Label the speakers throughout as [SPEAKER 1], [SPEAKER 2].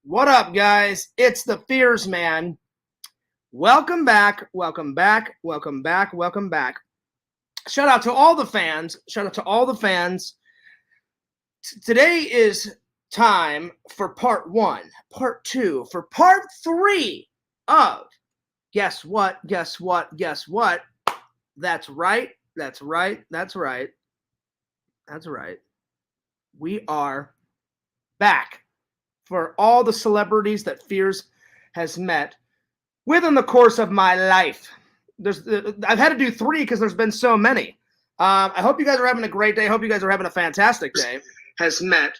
[SPEAKER 1] What up, guys? It's the Fears Man. Welcome back, welcome back, welcome back, welcome back. Shout out to all the fans. Shout out to all the fans. Today is time for part 1, part 2, for part 3 of Guess What, Guess What, Guess What? That's right, that's right, that's right, that's right. We are back for all the celebrities that Fears has met within the course of my life. I've had to do 3 because there's been so many. I hope you guys are having a great day. I hope you guys are having a fantastic day. Has met.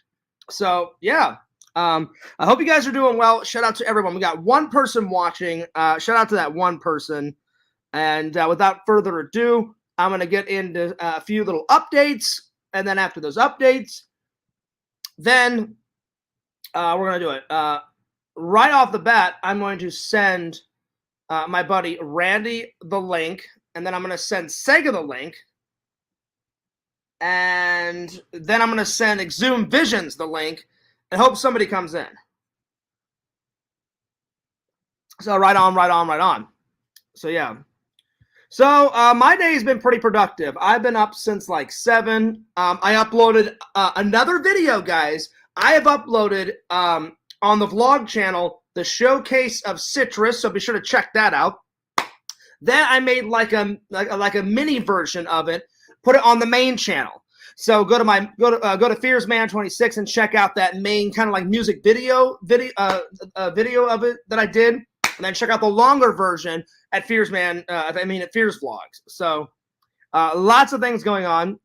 [SPEAKER 1] So, yeah. I hope you guys are doing well. Shout out to everyone. We got one person watching. Shout out to that one person. And without further ado, I'm going to get into a few little updates. And then after those updates, then we're going to do it. Right off the bat, I'm going to send my buddy Randy the link. And then I'm going to send Sega the link. And then I'm going to send Exhumed Visions the link and hope somebody comes in. So right on, right on, right on. So yeah. So my day has been pretty productive. I've been up since like 7. I uploaded another video, guys. I have uploaded on the vlog channel the showcase of Citrus, so be sure to check that out. Then I made like a mini version of it. Put it on the main channel. So go to FearsMan26 and check out that main kind of like music video of it that I did, and then check out the longer version at at Fears Vlogs. So lots of things going on,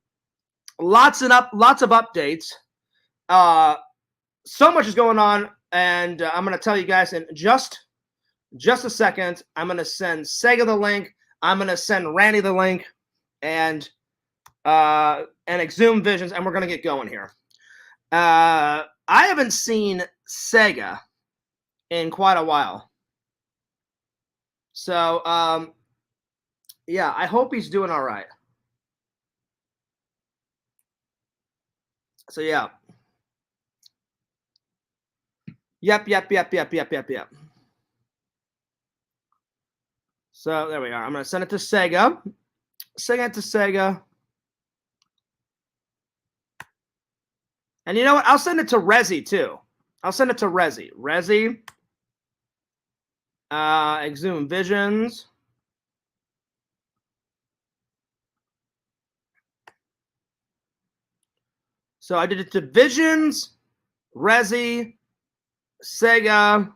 [SPEAKER 1] lots of updates. So much is going on, and I'm going to tell you guys in just a second. I'm going to send Sega the link. I'm going to send Randy the link, and Exhumed Visions, and we're going to get going here. I haven't seen Sega in quite a while. So, yeah, I hope he's doing all right. So, yeah. Yep. So, there we are. I'm going to send it to Sega. Send it to Sega. And you know what? I'll send it to Rezi, too. I'll send it to Rezi. Rezi. Exhumed Visions. So I did it to Visions, Rezi, Sega.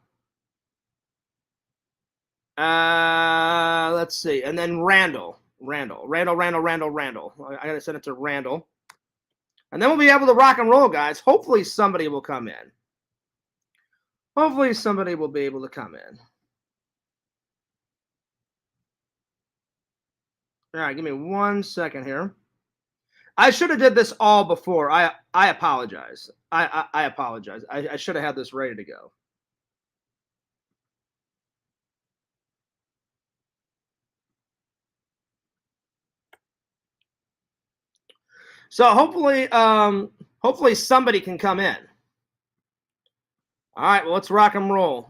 [SPEAKER 1] Let's see. And then Randall. I got to send it to Randall. And then we'll be able to rock and roll, guys. Hopefully somebody will come in. Hopefully somebody will be able to come in. All right, give me 1 second here. I should have did this all before. I apologize. I apologize. I should have had this ready to go. So hopefully somebody can come in. All right, well, let's rock and roll.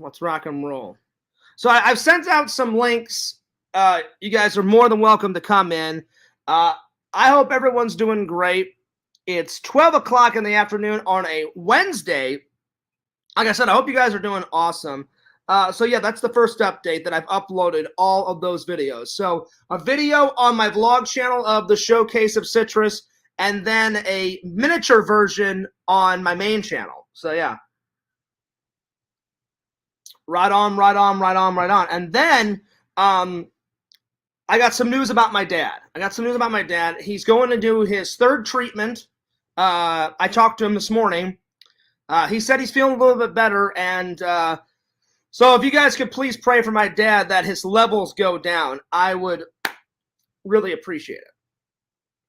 [SPEAKER 1] So I've sent out some links. You guys are more than welcome to come in. I hope everyone's doing great. It's 12 o'clock in the afternoon on a Wednesday. Like I said, I hope you guys are doing awesome. So yeah, that's the first update that I've uploaded all of those videos. So a video on my vlog channel of the showcase of Citrus, and then a miniature version on my main channel. So yeah. Right on. And then I got some news about my dad. He's going to do his 3rd treatment. I talked to him this morning. He said he's feeling a little bit better, and so if you guys could please pray for my dad that his levels go down, I would really appreciate it.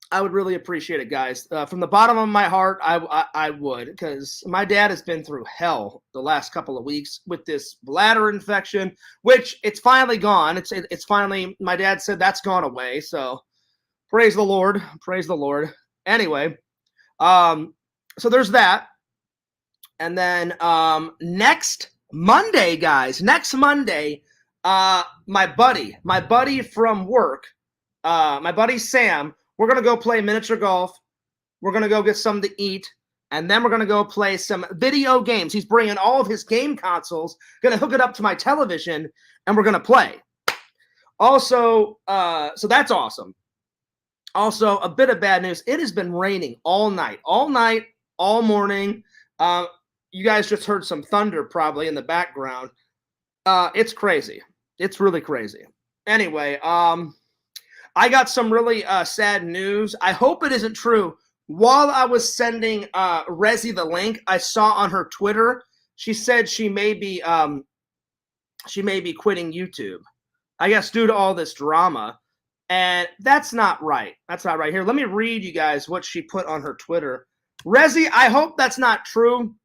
[SPEAKER 1] I would really appreciate it, guys. From the bottom of my heart, I would, because my dad has been through hell the last couple of weeks with this bladder infection, which it's finally gone. It's finally, my dad said that's gone away. So praise the Lord, praise the Lord. Anyway, so there's that, and then next Monday, guys, next Monday, my buddy from work, my buddy Sam. We're going to go play miniature golf. We're going to go get something to eat. And then we're going to go play some video games. He's bringing all of his game consoles, going to hook it up to my television, and we're going to play. Also, so that's awesome. Also, a bit of bad news. It has been raining all night, all morning. You guys just heard some thunder probably in the background. It's crazy. It's really crazy. Anyway, I got some really sad news. I hope it isn't true. While I was sending Rezi the link, I saw on her Twitter, she said she may be quitting YouTube. I guess due to all this drama. And that's not right. That's not right. Here, let me read you guys what she put on her Twitter. Rezi, I hope that's not true.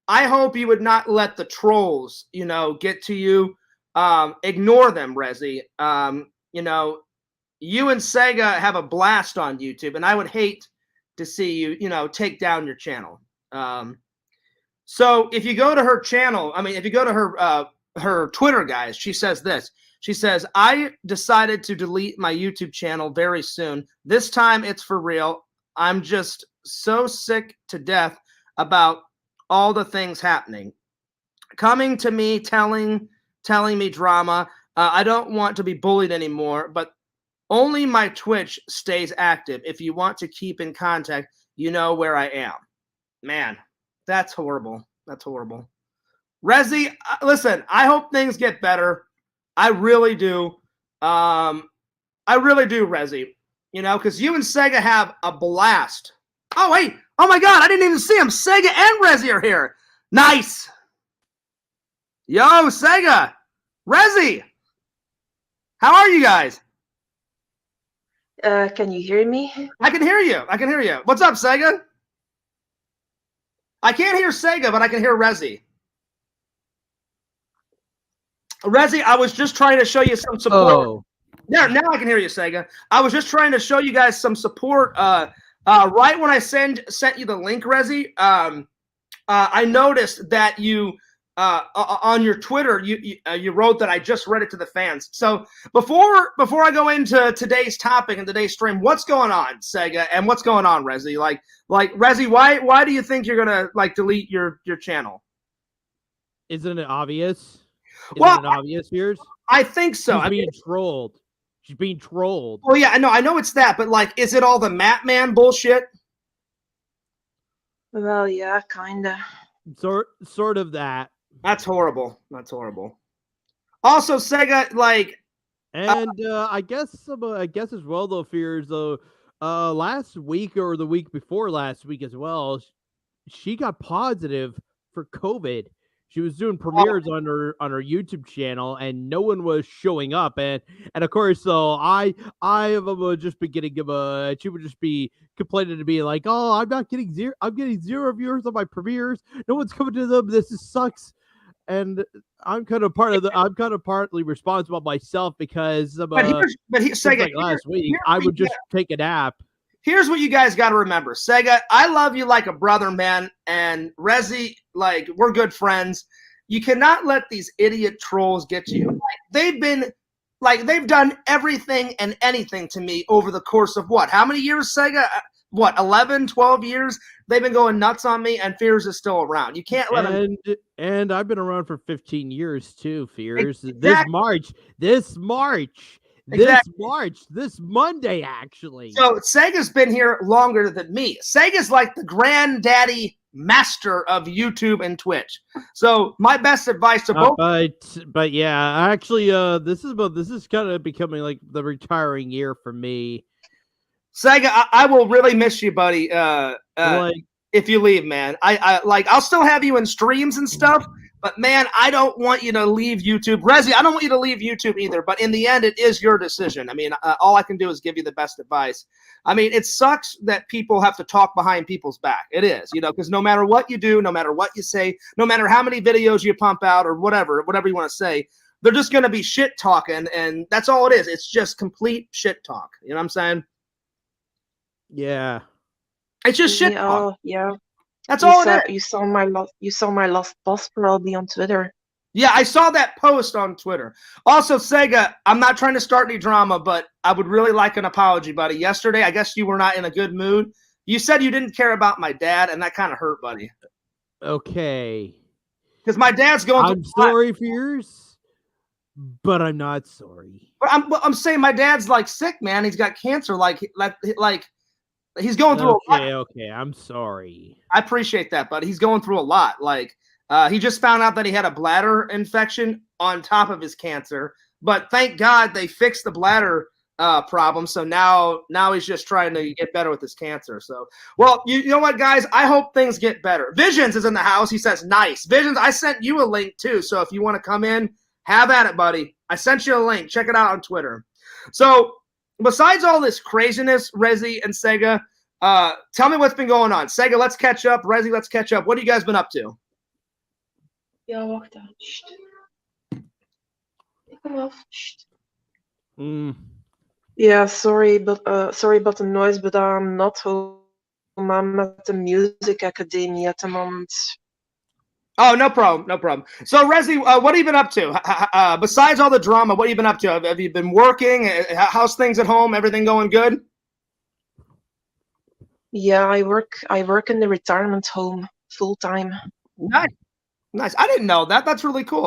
[SPEAKER 1] I hope you would not let the trolls, get to you. Ignore them, Rezi. You and Sega have a blast on YouTube, and I would hate to see you, take down your channel. So if you go to her channel, if you go to her Twitter, guys, she says this. She says, I decided to delete my YouTube channel very soon. This time it's for real. I'm just so sick to death about all the things happening. Coming to me, telling me drama. I don't want to be bullied anymore, but only my Twitch stays active. If you want to keep in contact, you know where I am. Man, that's horrible. That's horrible. Rezi, listen, I hope things get better. I really do. I really do, Rezi. Because you and Sega have a blast. Oh, wait. Oh, my God. I didn't even see him. Sega and Rezi are here. Nice. Yo, Sega. Rezi. How are you guys?
[SPEAKER 2] Can you hear me?
[SPEAKER 1] I can hear you. What's up, Sega? I can't hear Sega, but I can hear Rezi. Rezi, I was just trying to show you some support.
[SPEAKER 3] Oh.
[SPEAKER 1] Now I can hear you, Sega. I was just trying to show you guys some support. Right when I sent you the link, Rezi, I noticed that you on your Twitter you wrote that I just read it to the fans. So before I go into today's topic and today's stream, what's going on, Sega, and what's going on, Rezi? Like Rezi, why do you think you're gonna delete your channel?
[SPEAKER 3] Isn't it obvious?
[SPEAKER 1] Well,
[SPEAKER 3] Isn't it obvious, Fears?
[SPEAKER 1] I think so.
[SPEAKER 3] She's being trolled. She's being trolled.
[SPEAKER 1] Oh yeah, I know it's that, but is it all the Matt Man bullshit?
[SPEAKER 2] Well, yeah, kinda.
[SPEAKER 3] Sort of that.
[SPEAKER 1] That's horrible. That's horrible. Also, Sega,
[SPEAKER 3] and I guess as well though, Fears, though, last week or the week before last week as well, she got positive for COVID. She was doing premieres on her YouTube channel, and no one was showing up. And of course, so I have just been getting she would just be complaining to me like, "Oh, I'm getting zero viewers on my premieres. No one's coming to them. This sucks." And I'm kind of partly responsible myself because last week I would just take a nap.
[SPEAKER 1] Here's what you guys got to remember. Sega, I love you like a brother, man. And Rezi, we're good friends. You cannot let these idiot trolls get you. They've done everything and anything to me over the course of what? How many years, Sega? 11, 12 years? They've been going nuts on me, and Fears is still around. You can't let them.
[SPEAKER 3] And I've been around for 15 years too, Fears.
[SPEAKER 1] Exactly.
[SPEAKER 3] This March. This Monday, actually.
[SPEAKER 1] So Sega's been here longer than me. Sega's like the granddaddy master of YouTube and Twitch. So my best advice to both.
[SPEAKER 3] But yeah, actually, this is kind of becoming like the retiring year for me.
[SPEAKER 1] Sega, I will really miss you, buddy. If you leave, man, I'll still have you in streams and stuff. But man, I don't want you to leave YouTube. Rezi, I don't want you to leave YouTube either. But in the end, it is your decision. I mean, all I can do is give you the best advice. I mean, it sucks that people have to talk behind people's back. It is, because no matter what you do, no matter what you say, no matter how many videos you pump out or whatever you want to say, they're just going to be shit talking. And that's all it is. It's just complete shit talk. You know what I'm saying?
[SPEAKER 3] Yeah.
[SPEAKER 1] It's just shit talk.
[SPEAKER 2] Oh, yeah.
[SPEAKER 1] That's all it is.
[SPEAKER 2] You saw my last post probably on Twitter.
[SPEAKER 1] Yeah, I saw that post on Twitter. Also, Sega, I'm not trying to start any drama, but I would really like an apology, buddy. Yesterday, I guess you were not in a good mood. You said you didn't care about my dad, and that kind of hurt, buddy.
[SPEAKER 3] Okay.
[SPEAKER 1] Because my dad's going
[SPEAKER 3] I'm sorry, Fears, but I'm not sorry.
[SPEAKER 1] But I'm saying my dad's like sick, man. He's got cancer. Like he's going through a lot.
[SPEAKER 3] Okay, I'm sorry.
[SPEAKER 1] I appreciate that, buddy. He's going through a lot. Like, he just found out that he had a bladder infection on top of his cancer. But thank God they fixed the bladder problem. So now he's just trying to get better with his cancer. So, well, you know what, guys? I hope things get better. Visions is in the house. He says, nice. Visions, I sent you a link too. So if you want to come in, have at it, buddy. I sent you a link. Check it out on Twitter. So besides all this craziness, Rezi and Sega, tell me what's been going on. Sega, let's catch up. Rezi, let's catch up. What have you guys been up to?
[SPEAKER 2] Ja, wacht dan. Ik kom af. Yeah, sorry about the noise, but I'm not home. I'm at the music academy at the moment.
[SPEAKER 1] Oh, no problem, no problem. So, Rezi, what have you been up to? Besides all the drama, what have you been up to? Have you been working? How's things at home? Everything going good?
[SPEAKER 2] Yeah, I work in the retirement home full time.
[SPEAKER 1] Nice. I didn't know that. That's really cool.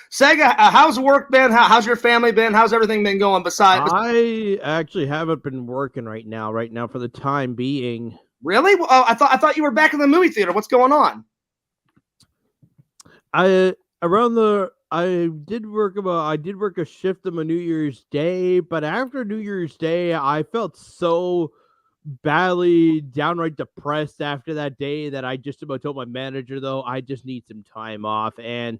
[SPEAKER 1] Sega, how's work been? How's your family been? How's everything been going? Besides,
[SPEAKER 3] I actually haven't been working right now for the time being.
[SPEAKER 1] Really? Well, I thought you were back in the movie theater. What's going on?
[SPEAKER 3] I did work a shift on a New Year's Day, but after New Year's Day, I felt so badly downright depressed after that day that I just about told my manager, though, I just need some time off. And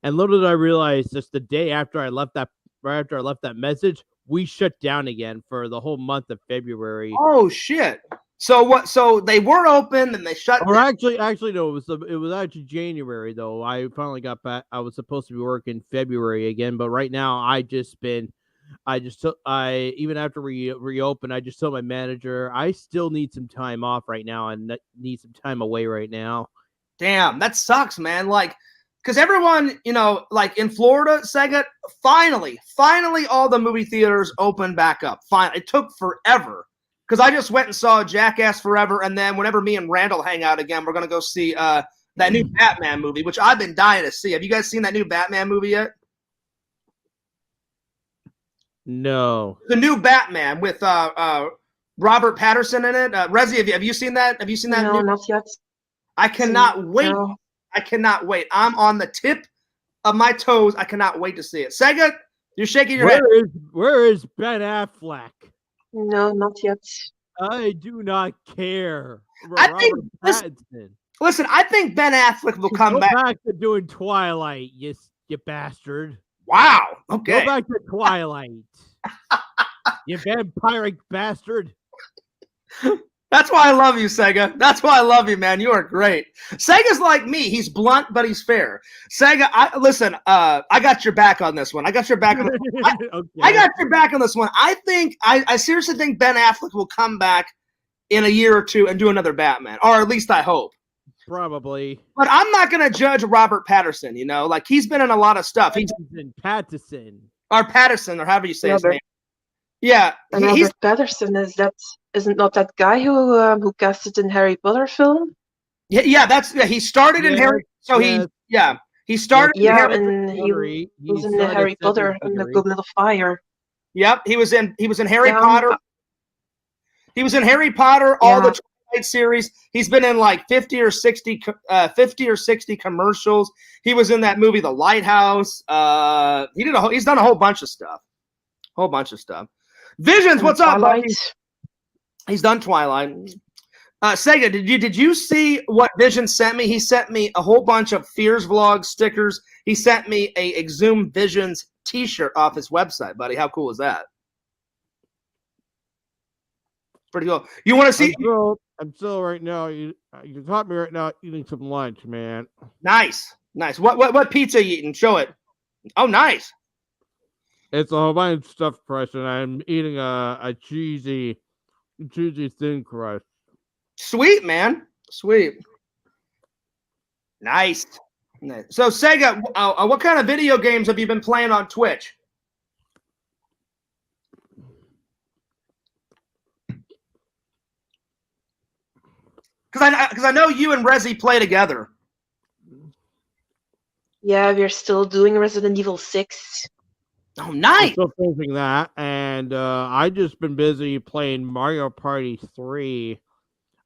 [SPEAKER 3] little did I realize, just the day after I left that message, we shut down again for the whole month of February.
[SPEAKER 1] Oh shit. So what? So they were open and they shut
[SPEAKER 3] down. Actually no, it was actually January, though. I finally got back. I was supposed to be working February again, but right now even after we reopened, I just told my manager I still need some time off right now and need some time away right now.
[SPEAKER 1] Damn, that sucks, man. Like, because everyone, like in Florida, Sega, finally, all the movie theaters opened back up. Fine, it took forever because I just went and saw Jackass Forever, and then whenever me and Randall hang out again, we're gonna go see that new Batman movie, which I've been dying to see. Have you guys seen that new Batman movie yet?
[SPEAKER 3] No.
[SPEAKER 1] The new Batman with Robert Pattinson in it. Rezi, have you seen that? Have you seen that?
[SPEAKER 2] No, not yet.
[SPEAKER 1] I cannot wait.
[SPEAKER 2] No.
[SPEAKER 1] I cannot wait. I'm on the tip of my toes. I cannot wait to see it. Sega, you're shaking your head.
[SPEAKER 3] Where is Ben Affleck?
[SPEAKER 2] No, not yet.
[SPEAKER 3] I do not care.
[SPEAKER 1] Listen, I think Ben Affleck will come back.
[SPEAKER 3] Go back to doing Twilight, you bastard.
[SPEAKER 1] Wow. Okay.
[SPEAKER 3] Go back to Twilight. You vampiric bastard.
[SPEAKER 1] That's why I love you, Sega. That's why I love you, man. You are great. Sega's like me. He's blunt, but he's fair. Sega, I got your back on this one. I got your back on this one. Okay. I got your back on this one. I seriously think Ben Affleck will come back in a year or two and do another Batman, or at least I hope.
[SPEAKER 3] Probably.
[SPEAKER 1] But I'm not going to judge Robert Pattinson, like he's been in a lot of stuff.
[SPEAKER 3] Pattinson.
[SPEAKER 1] Or Patterson, or however you say his name. Yeah.
[SPEAKER 2] And Robert Pattinson, isn't not that guy who casted in Harry Potter film?
[SPEAKER 1] Yeah, he started in Harry. So he started in Harry
[SPEAKER 2] and he was in the Harry Potter and the Goblet of Fire.
[SPEAKER 1] Yep, he was in Harry Potter. He was in Harry Potter, all the Twilight series. He's been in like 50 or 60 commercials. He was in that movie The Lighthouse. He's done a whole bunch of stuff. Visions, what's up, buddy? He's done Twilight. Sega, did you see what Vision sent me? He sent me a whole bunch of Fears Vlog stickers. He sent me a Exhumed Visions t-shirt off his website, buddy. How cool is that? Pretty cool. You want to see?
[SPEAKER 3] I'm still right now. You caught me right now eating some lunch, man.
[SPEAKER 1] Nice. What pizza you eating? Show it. Oh, nice.
[SPEAKER 3] It's a Hawaiian stuffed crust, and I'm eating a cheesy thin crust.
[SPEAKER 1] Sweet, man. Sweet. Nice. So, Sega, what kind of video games have you been playing on Twitch? Because I know you and Rezi play together.
[SPEAKER 2] Yeah, we're still doing Resident Evil 6.
[SPEAKER 1] Oh, nice.
[SPEAKER 3] I'm still finishing that, and I just been busy playing Mario Party 3.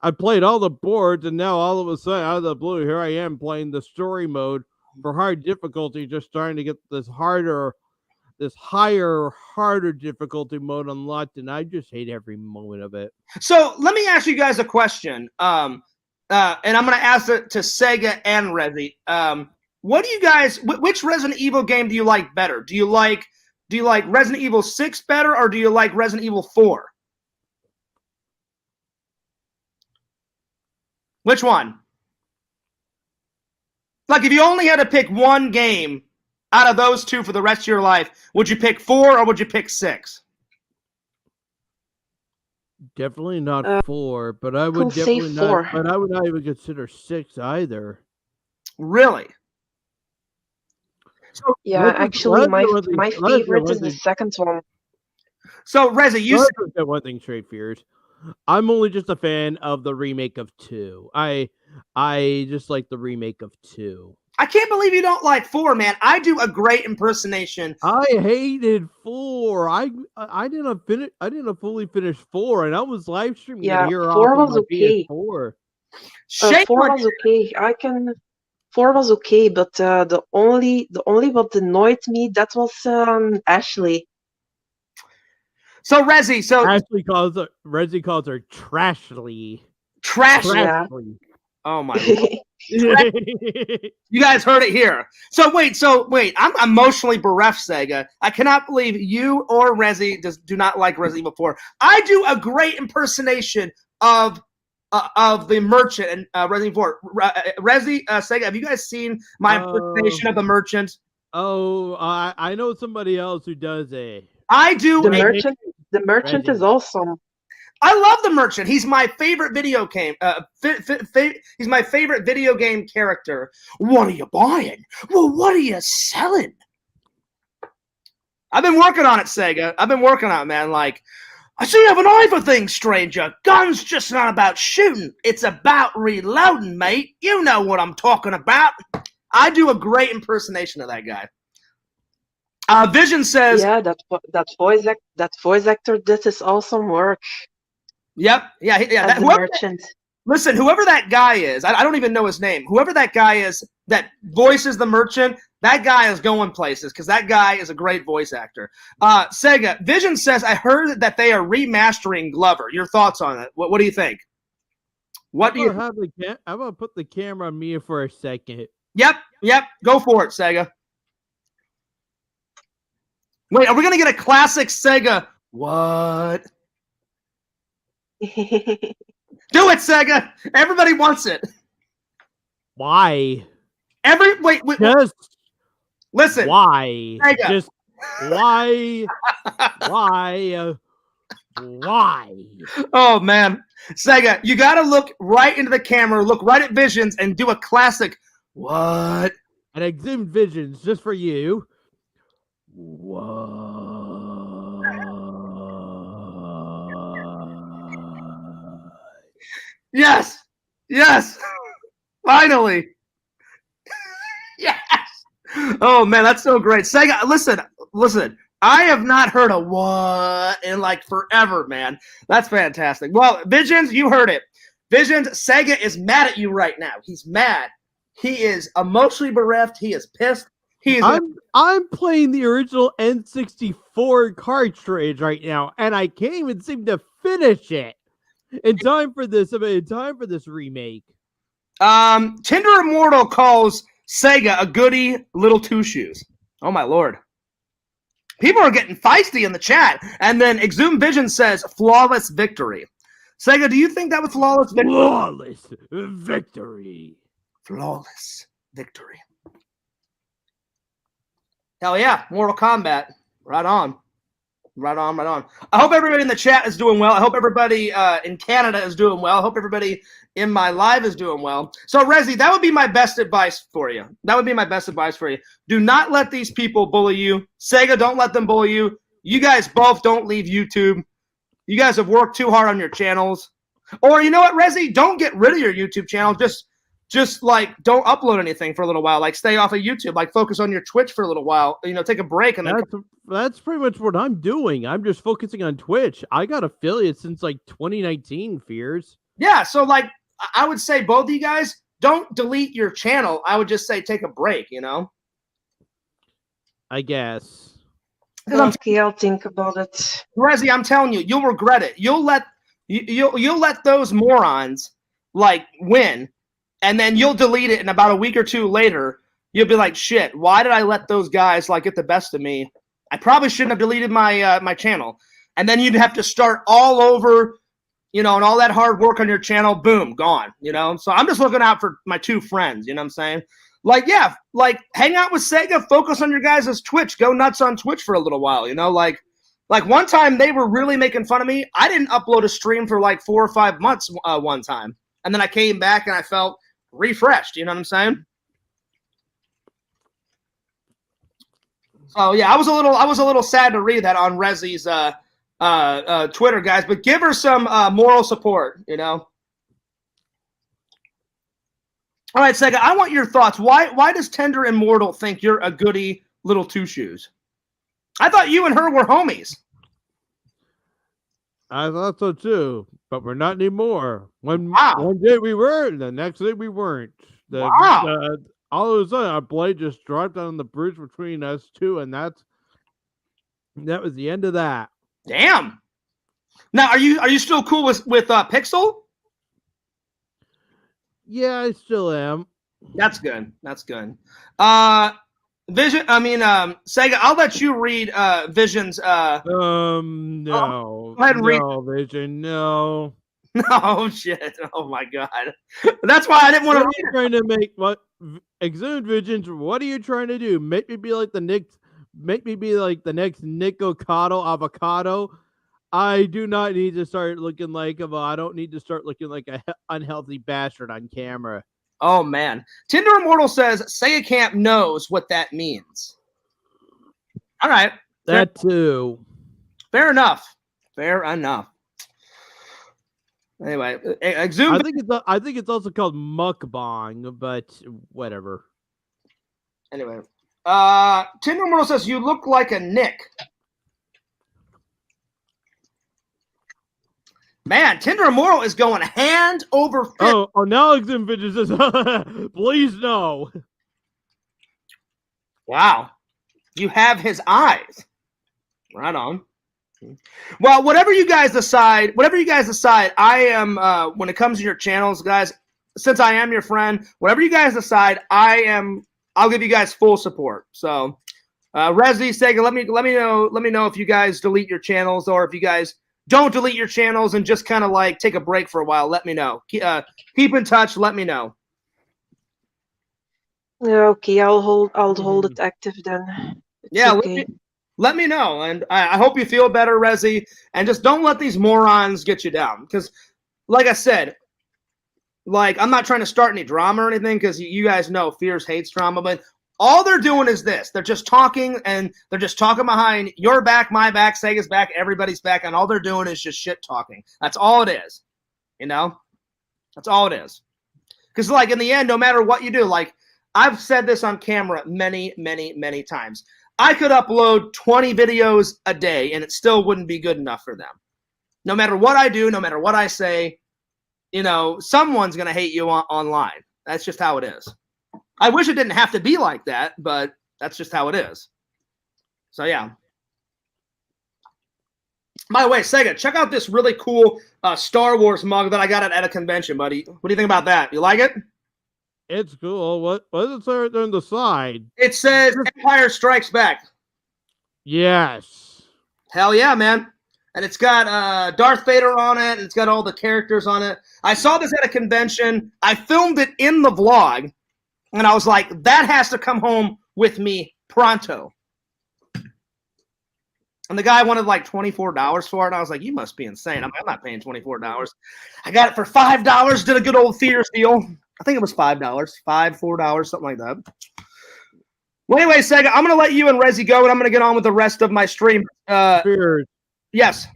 [SPEAKER 3] I played all the boards, and now all of a sudden, out of the blue, here I am playing the story mode for hard difficulty, just trying to get this higher, harder difficulty mode unlocked, and I just hate every moment of it.
[SPEAKER 1] So let me ask you guys a question, and I'm going to ask it to Sega and Rezi. What do you guys? Which Resident Evil game do you like better? Do you like Resident Evil 6 better, or do you like Resident Evil 4? Which one? Like, if you only had to pick one game out of those two for the rest of your life, would you pick 4 or would you pick 6?
[SPEAKER 3] Definitely not 4, but I would definitely not.
[SPEAKER 2] 4.
[SPEAKER 3] But I would not even consider 6 either.
[SPEAKER 1] Really?
[SPEAKER 2] So, yeah, actually, my favorite is the second one.
[SPEAKER 1] So, Reza, you
[SPEAKER 3] said one thing straight, Fears. I'm only just a fan of the remake of 2. I just like the remake of 2.
[SPEAKER 1] I can't believe you don't like 4, man. I do a great impersonation.
[SPEAKER 3] I hated 4. I didn't finish. I didn't fully finish 4, and I was live streaming it here.
[SPEAKER 2] 4 was okay.
[SPEAKER 3] 4
[SPEAKER 2] was okay. 4 was okay, but the only what annoyed me that was Ashley.
[SPEAKER 1] So Rezi,
[SPEAKER 3] Rezi calls her Trashly.
[SPEAKER 1] Trashly.
[SPEAKER 2] Yeah.
[SPEAKER 1] Oh my God. You guys heard it here. So wait, I'm emotionally bereft, Sega. I cannot believe you or Rezi do not like Resident Evil 4. I do a great impersonation of the merchant and Resident Evil 4. Rezi, Sega, have you guys seen my impersonation of the merchant?
[SPEAKER 3] Oh, I know somebody else who does it.
[SPEAKER 1] I do.
[SPEAKER 2] The merchant is awesome.
[SPEAKER 1] I love the merchant. He's my favorite video game. He's my favorite video game character. What are you buying? Well, what are you selling? I've been working on it, Sega. I've been working on it, man. Like, I see you have an eye for things, stranger. Guns just not about shooting. It's about reloading, mate. You know what I'm talking about. I do a great impersonation of that guy. Vision says,
[SPEAKER 2] "Yeah, that voice actor did his awesome work."
[SPEAKER 1] Yep, yeah. Listen, whoever that guy is, I don't even know his name. Whoever that guy is that voices the merchant, that guy is going places because that guy is a great voice actor. Sega, Vision says, I heard that they are remastering Glover. Your thoughts on it? What do you think? What do you?
[SPEAKER 3] I'm gonna put the camera on me for a second.
[SPEAKER 1] Yep. Go for it, Sega. Wait, are we gonna get a classic Sega? What? Do it, Sega. Everybody wants it.
[SPEAKER 3] Why?
[SPEAKER 1] Wait.
[SPEAKER 3] Just
[SPEAKER 1] listen.
[SPEAKER 3] Why?
[SPEAKER 1] Sega.
[SPEAKER 3] Just why? Why?
[SPEAKER 1] Oh man, Sega, you gotta look right into the camera, look right at Visions, and do a classic. What?
[SPEAKER 3] And Exhumed Visions just for you. What?
[SPEAKER 1] Yes. Finally. Yes. Oh man, that's so great. Sega, listen. I have not heard a what in like forever, man. That's fantastic. Well, Visions, you heard it. Visions, Sega is mad at you right now. He's mad. He is emotionally bereft. He is pissed.
[SPEAKER 3] I'm playing the original N64 cartridge right now, and I can't even seem to finish it. In time for this, in time for this remake.
[SPEAKER 1] Tinder Immortal calls Sega a goody little two shoes. Oh my lord. People are getting feisty in the chat. And then Exhumed Vision says flawless victory. Sega, do you think that was flawless victory?
[SPEAKER 3] Flawless victory.
[SPEAKER 1] Flawless victory. Hell yeah, Mortal Kombat. Right on. Right on, right on. I hope everybody in the chat is doing well. I hope everybody in Canada is doing well. I hope everybody in my live is doing well. So, Rezi, that would be my best advice for you. That would be my best advice for you. Do not let these people bully you. Sega, don't let them bully you. You guys both don't leave YouTube. You guys have worked too hard on your channels. Or, you know what, Rezi? Don't get rid of your YouTube channel. Just like don't upload anything for a little while. Like stay off of YouTube. Like focus on your Twitch for a little while. You know, take a break and then
[SPEAKER 3] that's pretty much what I'm doing. I'm just focusing on Twitch. I got affiliates since like 2019. Fears.
[SPEAKER 1] Yeah, so like I would say both of you guys don't delete your channel. I would just say take a break. You know.
[SPEAKER 3] I guess.
[SPEAKER 2] Okay, I'll think about it.
[SPEAKER 1] Rezi, I'm telling you, you'll regret it. You'll let those morons like win. And then you'll delete it, and about a week or two later, you'll be like, "Shit, why did I let those guys like get the best of me? I probably shouldn't have deleted my my channel." And then you'd have to start all over, you know, and all that hard work on your channel, boom, gone. You know, so I'm just looking out for my two friends. You know what I'm saying? Like, yeah, like hang out with Sega, focus on your guys' Twitch, go nuts on Twitch for a little while. You know, like one time they were really making fun of me. I didn't upload a stream for like 4 or 5 months one time, and then I came back and I felt refreshed, you know what I'm saying? So yeah, I was a little sad to read that on Rezi's Twitter, guys. But give her some moral support, you know. All right, Sega, I want your thoughts. Why does Tender Immortal think you're a goody little two shoes? I thought you and her were homies.
[SPEAKER 3] I thought so too, but we're not anymore. One day we were, and the next day we weren't. All of a sudden, our blade just dropped on the bridge between us two, and that was the end of that.
[SPEAKER 1] Damn. Now, are you still cool with Pixel?
[SPEAKER 3] Yeah, I still am.
[SPEAKER 1] That's good. That's good. Vision. I mean, Sega. I'll let you read Vision's.
[SPEAKER 3] No.
[SPEAKER 1] Go ahead and read.
[SPEAKER 3] Vision. No.
[SPEAKER 1] No shit. Oh my god. That's why I didn't want to read it.
[SPEAKER 3] Trying to make what Exhumed Visions? What are you trying to do? Make me be like the next. Make me be like the next Nick Ocado Avocado. I do not need to start looking like I don't need to start looking like a unhealthy bastard on camera.
[SPEAKER 1] Oh, man. Tinder Immortal says Sega Camp knows what that means. All right.
[SPEAKER 3] That too.
[SPEAKER 1] Fair enough. Fair enough. Anyway, Exhumed.
[SPEAKER 3] I think it's also called mukbang, but whatever.
[SPEAKER 1] Anyway. Tinder Immortal says you look like a Nick. Man, Tinder Immortal is going hand over fist.
[SPEAKER 3] Oh, now Exhumed Vision says, please no.
[SPEAKER 1] Wow. You have his eyes. Right on. Well, whatever you guys decide, I am, when it comes to your channels, guys, since I am your friend, whatever you guys decide, I'll give you guys full support. So, Rezi, Sega, let me know if you guys delete your channels or if you guys don't delete your channels and just kind of like take a break for a while. Let me know. Keep in touch. Let me know.
[SPEAKER 2] Okay, I'll hold it active then.
[SPEAKER 1] Yeah,
[SPEAKER 2] okay.
[SPEAKER 1] Let me know, and I hope you feel better, Rezi. And just don't let these morons get you down, because, like I said, like I'm not trying to start any drama or anything, because you guys know Fears hates drama, but all they're doing is this. They're just talking, and they're just talking behind your back, my back, Sega's back, everybody's back, and all they're doing is just shit talking. That's all it is. You know? That's all it is. Because, like, in the end, no matter what you do, like, I've said this on camera many, many, many times. I could upload 20 videos a day, and it still wouldn't be good enough for them. No matter what I do, no matter what I say, you know, someone's going to hate you online. That's just how it is. I wish it didn't have to be like that, but that's just how it is. So, yeah. By the way, Sega, check out this really cool Star Wars mug that I got at a convention, buddy. What do you think about that? You like it?
[SPEAKER 3] It's cool. What is there on the side?
[SPEAKER 1] It says Empire Strikes Back.
[SPEAKER 3] Yes.
[SPEAKER 1] Hell yeah, man. And it's got Darth Vader on it, and it's got all the characters on it. I saw this at a convention. I filmed it in the vlog, and I was like, that has to come home with me pronto. And the guy wanted like $24 for it, and I was like, you must be insane. I'm not paying $24. I got it for $5, did a good old Fears deal. I think it was $5, $4, something like that. Well, anyway, Sega, I'm going to let you and Rezi go, and I'm going to get on with the rest of my stream.
[SPEAKER 3] Fears.
[SPEAKER 1] Yes.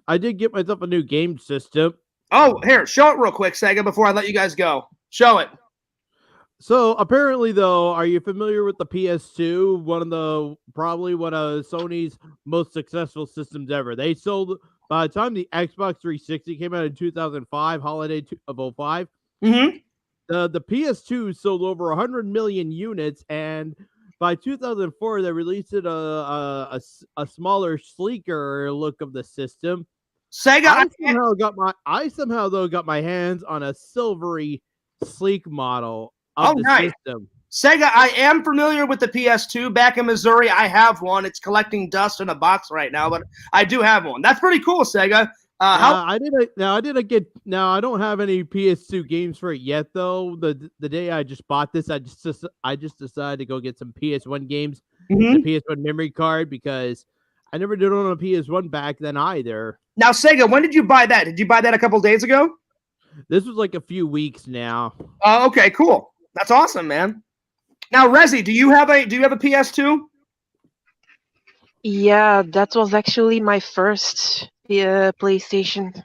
[SPEAKER 3] I did get myself a new game system.
[SPEAKER 1] Oh, here, show it real quick, Sega, before I let you guys go. Show it.
[SPEAKER 3] So apparently, though, are you familiar with the PS2? Probably one of Sony's most successful systems ever. They sold, by the time the Xbox 360 came out in 2005, holiday of 05,
[SPEAKER 1] Mm-hmm.
[SPEAKER 3] the PS2 sold over 100 million units, and by 2004 they released it a smaller, sleeker look of the system.
[SPEAKER 1] Sega,
[SPEAKER 3] I somehow got my hands on a silvery, sleek model of the system.
[SPEAKER 1] Sega, I am familiar with the PS2. Back in Missouri, I have one. It's collecting dust in a box right now, but I do have one. That's pretty cool, Sega.
[SPEAKER 3] I don't have any PS2 games for it yet, though. The day I just bought this, I just decided to go get some PS1 games, the PS1 memory card, because I never did own a PS1 back then either.
[SPEAKER 1] Now, Sega, when did you buy that? Did you buy that a couple days ago?
[SPEAKER 3] This was like a few weeks now.
[SPEAKER 1] Oh, okay, cool. That's awesome, man. Now, Rezi, do you have a PS2?
[SPEAKER 2] Yeah, that was actually my first PlayStation.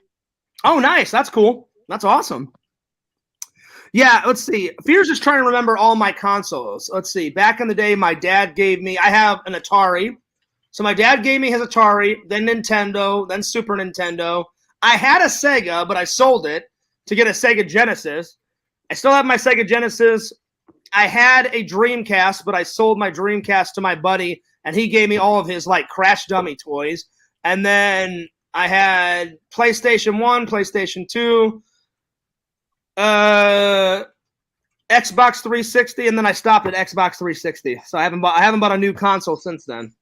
[SPEAKER 1] Oh, nice. That's cool. That's awesome. Yeah, let's see. Fear's just trying to remember all my consoles. Let's see. Back in the day, my dad gave me, I have an Atari. So my dad gave me his Atari, then Nintendo, then Super Nintendo. I had a Sega, but I sold it to get a Sega Genesis. I still have my Sega Genesis. I had a Dreamcast, but I sold my Dreamcast to my buddy, and he gave me all of his like Crash Dummy toys. And then I had PlayStation 1, PlayStation 2, Xbox 360, and then I stopped at Xbox 360. So I haven't bought a new console since then.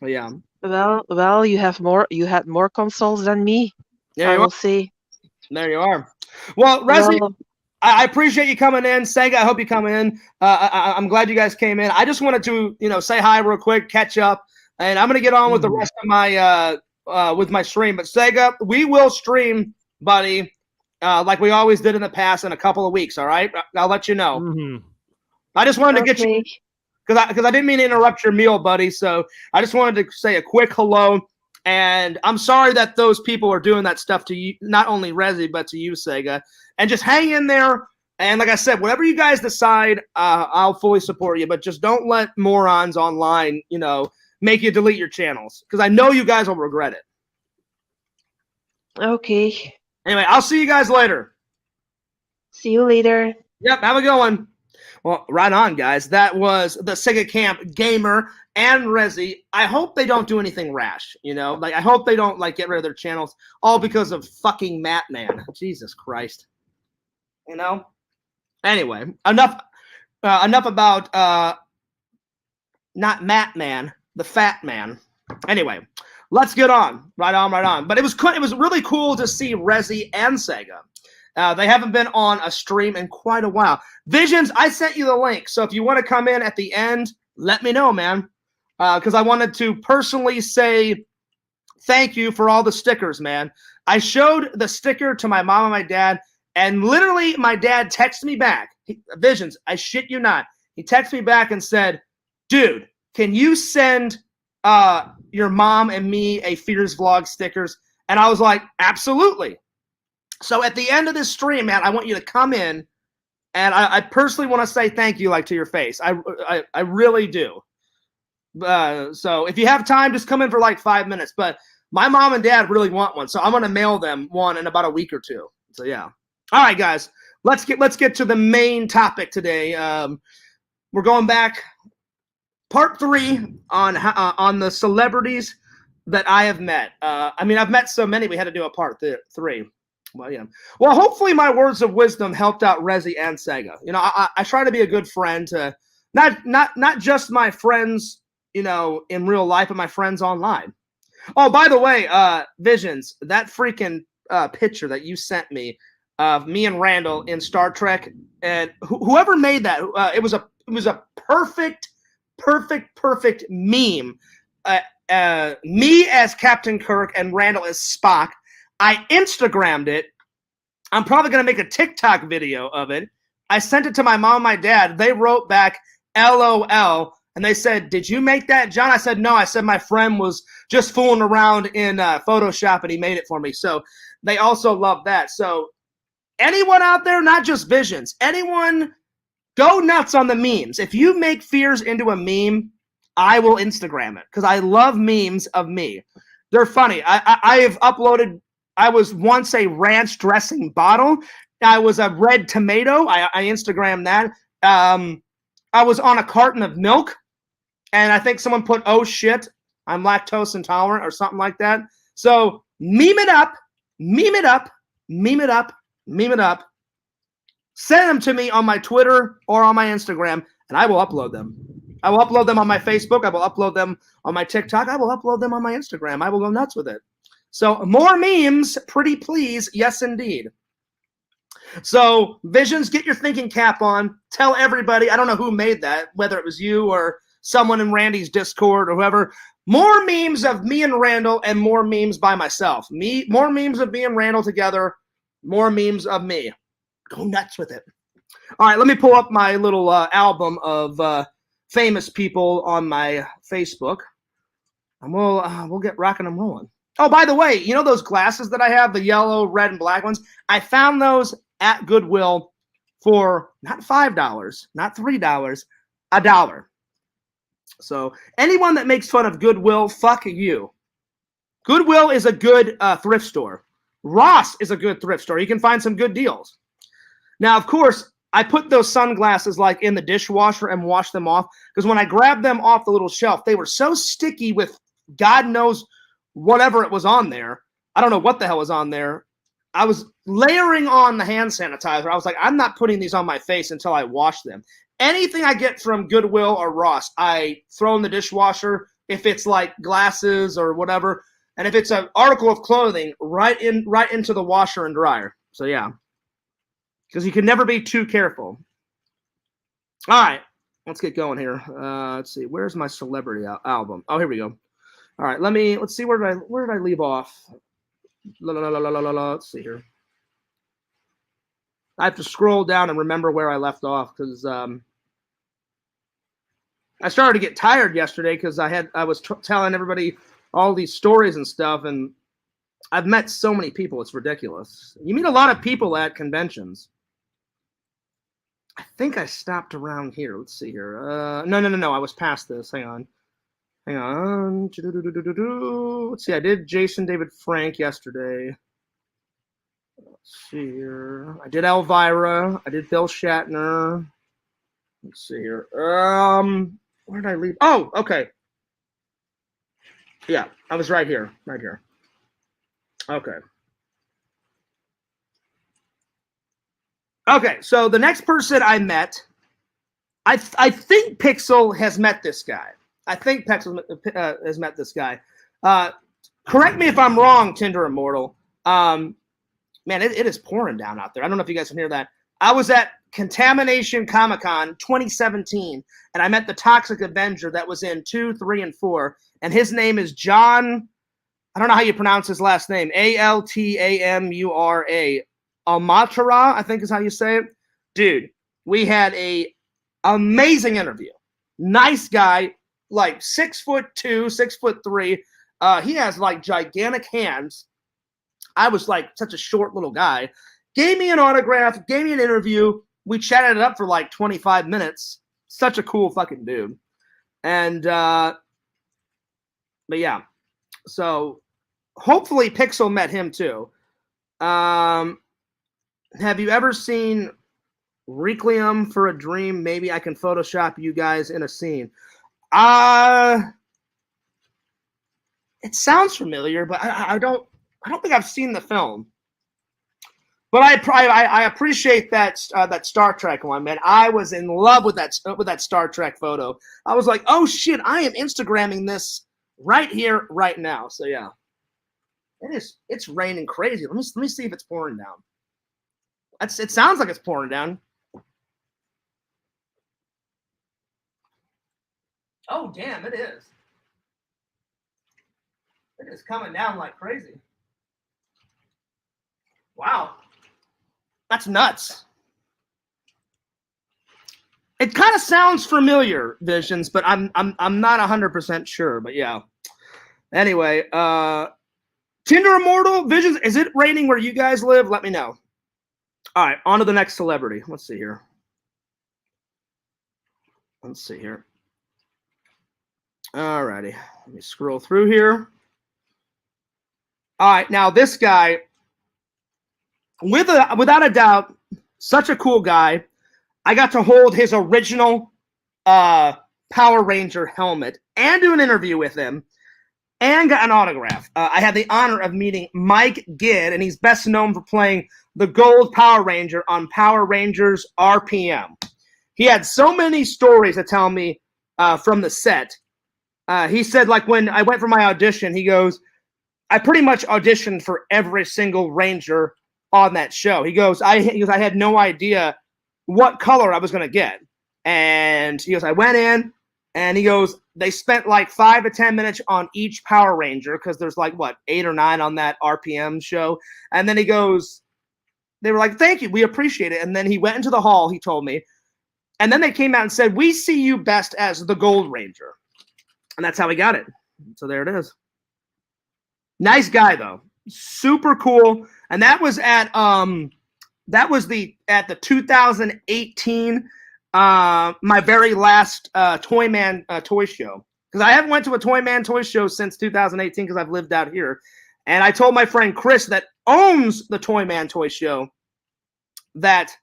[SPEAKER 1] But yeah.
[SPEAKER 2] Well, you had more consoles than me. I will say.
[SPEAKER 1] There you are. Well, Rezi, I appreciate you coming in. Sega, I hope you come in. I'm glad you guys came in. I just wanted to, say hi real quick, catch up, and I'm gonna get on with the rest of my with my stream. But Sega, we will stream, buddy, like we always did in the past in a couple of weeks. All right, I'll let you know.
[SPEAKER 3] Mm-hmm.
[SPEAKER 1] I just wanted to get you because I didn't mean to interrupt your meal, buddy. So I just wanted to say a quick hello. And I'm sorry that those people are doing that stuff to you, not only Rezi, but to you, Sega. And just hang in there. And like I said, whatever you guys decide, I'll fully support you. But just don't let morons online, make you delete your channels. Because I know you guys will regret it.
[SPEAKER 2] Okay.
[SPEAKER 1] Anyway, I'll see you guys later.
[SPEAKER 2] See you later.
[SPEAKER 1] Yep, have a good one. Well, right on, guys. That was the Sega Camp Gamer and Rezi. I hope they don't do anything rash, I hope they don't, get rid of their channels, all because of fucking Matt Man. Jesus Christ. Anyway, enough about, not Matt Man, the fat man. Anyway, let's get on. Right on. But it was really cool to see Rezi and Sega. They haven't been on a stream in quite a while. Visions, I sent you the link. So if you want to come in at the end, let me know, man. Because I wanted to personally say thank you for all the stickers, man. I showed the sticker to my mom and my dad, and literally my dad texted me back. Visions, I shit you not. He texted me back and said, dude, can you send your mom and me a Fears Vlog stickers? And I was like, absolutely. So at the end of this stream, man, I want you to come in, and I personally want to say thank you, to your face. I really do. So if you have time, just come in for 5 minutes. But my mom and dad really want one, so I'm gonna mail them one in about a week or two. So yeah. All right, guys, let's get to the main topic today. We're going back, part 3 on the celebrities that I have met. I mean, I've met so many, we had to do a part 3. Well, yeah. Well, hopefully my words of wisdom helped out Rezi and Sega. You know, I try to be a good friend to not just my friends, you know, in real life, but my friends online. Oh, by the way, Visions, that freaking picture that you sent me of me and Randall in Star Trek, and whoever made that, it was a perfect meme. Me as Captain Kirk and Randall as Spock. I Instagrammed it. I'm probably going to make a TikTok video of it. I sent it to my mom and my dad. They wrote back, LOL. And they said, did you make that, John? I said, no. I said my friend was just fooling around in Photoshop and he made it for me. So they also love that. So anyone out there, not just Visions, anyone, go nuts on the memes. If you make Fears into a meme, I will Instagram it because I love memes of me. They're funny. I have uploaded, I was once a ranch dressing bottle. I was a red tomato. I Instagrammed that. I was on a carton of milk. And I think someone put, oh shit, I'm lactose intolerant or something like that. So meme it up, meme it up, meme it up, meme it up. Send them to me on my Twitter or on my Instagram, and I will upload them. I will upload them on my Facebook. I will upload them on my TikTok. I will upload them on my Instagram. I will go nuts with it. So more memes, pretty please. Yes, indeed. So Visions, get your thinking cap on. Tell everybody. I don't know who made that, whether it was you or someone in Randy's Discord or whoever. More memes of me and Randall and more memes by myself. More memes of me and Randall together. More memes of me. Go nuts with it. All right, let me pull up my little album of famous people on my Facebook. And we'll get rocking and rolling. Oh, by the way, you know those glasses that I have, the yellow, red, and black ones? I found those at Goodwill for not $5, not $3, $1. So anyone that makes fun of Goodwill, fuck you. Goodwill is a good thrift store. Ross is a good thrift store. You can find some good deals. Now, of course, I put those sunglasses like in the dishwasher and wash them off because when I grabbed them off the little shelf, they were so sticky with God knows whatever it was on there. I don't know what the hell was on there. I was layering on the hand sanitizer. I was like, I'm not putting these on my face until I wash them. Anything I get from Goodwill or Ross, I throw in the dishwasher. If it's like glasses or whatever, and if it's an article of clothing, right into the washer and dryer. So yeah, because you can never be too careful. All right, let's get going here. Let's see, where's my celebrity album? Oh, here we go. All right, let's see, where did I leave off? Let's see here. I have to scroll down and remember where I left off because I started to get tired yesterday because I was telling everybody all these stories and stuff, and I've met so many people. It's ridiculous. You meet a lot of people at conventions. I think I stopped around here. Let's see here. No. I was past this. Hang on. Let's see. I did Jason David Frank yesterday. Let's see here. I did Elvira. I did Bill Shatner. Let's see here. Where did I leave? Oh, okay. Yeah, I was right here. Right here. Okay. Okay, so the next person I met, I think Pixel has met this guy. I think Pixel has met this guy. Correct me if I'm wrong, Tinder Immortal. Man, it is pouring down out there. I don't know if you guys can hear that. I was at Contamination Comic-Con 2017, and I met the Toxic Avenger that was in 2, 3, and 4, and his name is John, I don't know how you pronounce his last name, Altamura. Almatara, I think is how you say it. Dude, we had a amazing interview. Nice guy, like 6'2", 6'3". He has like gigantic hands. I was like such a short little guy. Gave me an autograph, gave me an interview. We chatted it up for like 25 minutes. Such a cool fucking dude. And, but yeah. So hopefully Pixel met him too. Have you ever seen Requiem for a Dream? Maybe I can Photoshop you guys in a scene. It sounds familiar, but I don't think I've seen the film. But I appreciate that Star Trek one, man. I was in love with that Star Trek photo. I was like, oh shit, I am Instagramming this right here, right now. So yeah, it's raining crazy. Let me see if it's pouring down. It sounds like it's pouring down. Oh damn, it is. It is coming down like crazy. Wow. That's nuts. It kind of sounds familiar, Visions, but I'm not 100% sure. But yeah. Anyway, Tinder Immortal Visions. Is it raining where you guys live? Let me know. All right, on to the next celebrity. Let's see here. All righty. Let me scroll through here. All right, now this guy, without a doubt, such a cool guy. I got to hold his original Power Ranger helmet and do an interview with him and got an autograph. I had the honor of meeting Mike Gidd, and he's best known for playing the Gold Power Ranger on Power Rangers RPM. He had so many stories to tell me from the set. He said, like, when I went for my audition, he goes, I pretty much auditioned for every single Ranger on that show. He goes, I had no idea what color I was going to get. And he goes, I went in, and he goes, they spent like 5 to 10 minutes on each Power Ranger because there's like, 8 or 9 on that RPM show. And then he goes, they were like, thank you, we appreciate it. And then he went into the hall, he told me. And then they came out and said, we see you best as the Gold Ranger. And that's how he got it. So there it is. Nice guy though, super cool. And that was at the 2018 my very last Toyman toy show, because I haven't went to a Toyman toy show since 2018 because I've lived out here. And I told my friend Chris that owns the Toyman toy show that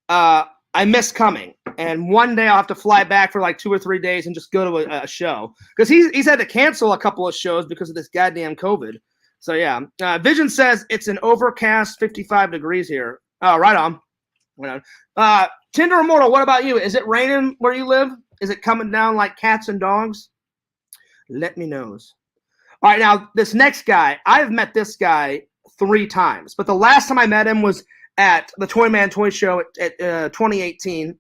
[SPEAKER 1] I miss coming. And one day I'll have to fly back for like 2 or 3 days and just go to a show. Because he's had to cancel a couple of shows because of this goddamn COVID. So yeah. Vision says it's an overcast 55 degrees here. Oh, right on. Tinder Immortal, what about you? Is it raining where you live? Is it coming down like cats and dogs? Let me know. All right, now this next guy, I've met this guy 3 times. But the last time I met him was at the Toyman Toy Show at 2018.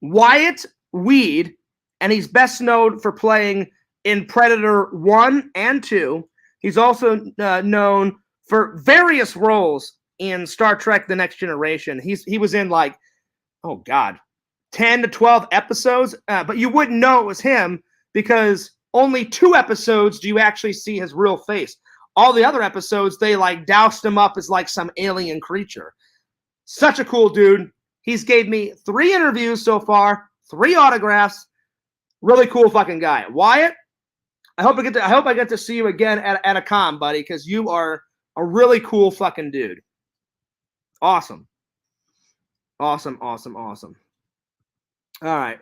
[SPEAKER 1] Wyatt Weed, and he's best known for playing in Predator 1 and 2. He's also known for various roles in Star Trek The Next Generation. He was in like, 10 to 12 episodes, but you wouldn't know it was him because only 2 episodes do you actually see his real face. All the other episodes, they like doused him up as like some alien creature. Such a cool dude. He's gave me 3 interviews so far, 3 autographs. Really cool fucking guy. Wyatt, I hope I get to see you again at a con, buddy, because you are a really cool fucking dude. Awesome. Awesome. All right.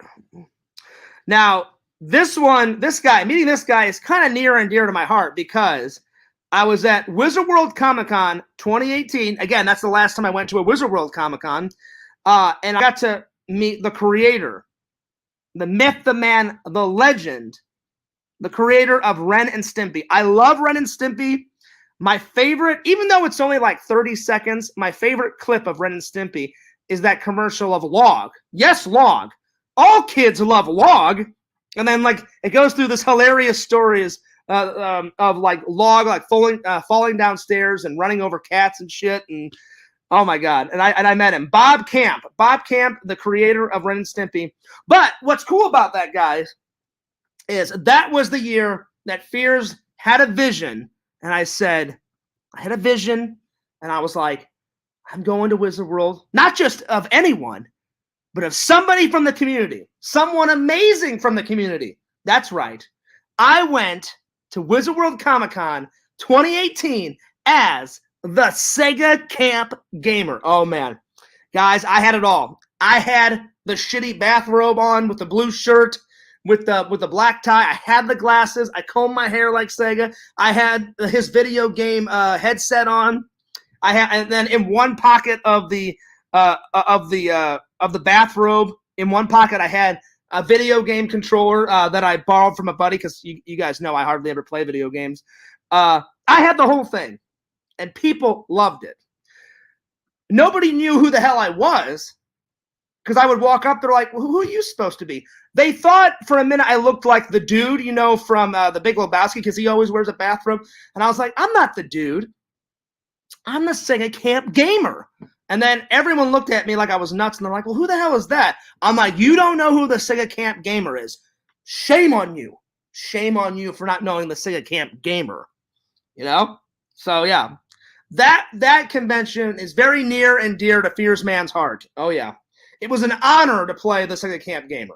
[SPEAKER 1] Now, meeting this guy is kind of near and dear to my heart because I was at Wizard World Comic-Con 2018. Again, that's the last time I went to a Wizard World Comic-Con. And I got to meet the creator, the myth, the man, the legend, the creator of Ren and Stimpy. I love Ren and Stimpy. My favorite, even though it's only like 30 seconds, my favorite clip of Ren and Stimpy is that commercial of Log. Yes, Log. All kids love Log. And then like it goes through this hilarious stories of like Log like falling downstairs and running over cats and shit. And oh my God. And I met him. Bob Camp, the creator of Ren and Stimpy. But what's cool about that, guys, is that was the year that Fears had a vision. And I said, I had a vision. And I was like, I'm going to Wizard World, not just of anyone, but of somebody from the community, someone amazing from the community. That's right. I went to Wizard World Comic-Con 2018 as the Sega Camp Gamer. Oh, man. Guys, I had it all. I had the shitty bathrobe on with the blue shirt with the black tie. I had the glasses. I combed my hair like Sega. I had his video game headset on. And then in one pocket of the bathrobe, in one pocket I had a video game controller that I borrowed from a buddy because you guys know I hardly ever play video games. I had the whole thing, and people loved it. Nobody knew who the hell I was because I would walk up, they're like, well, who are you supposed to be? They thought for a minute I looked like the dude, from The Big Lebowski because he always wears a bathrobe. And I was like, I'm not the dude. I'm the Sega Camp Gamer. And then everyone looked at me like I was nuts, and they're like, well, who the hell is that? I'm like, you don't know who the Sega Camp Gamer is. Shame on you. Shame on you for not knowing the Sega Camp Gamer. So, yeah. That convention is very near and dear to Fears Man's heart. Oh, yeah. It was an honor to play the Sega Camp Gamer.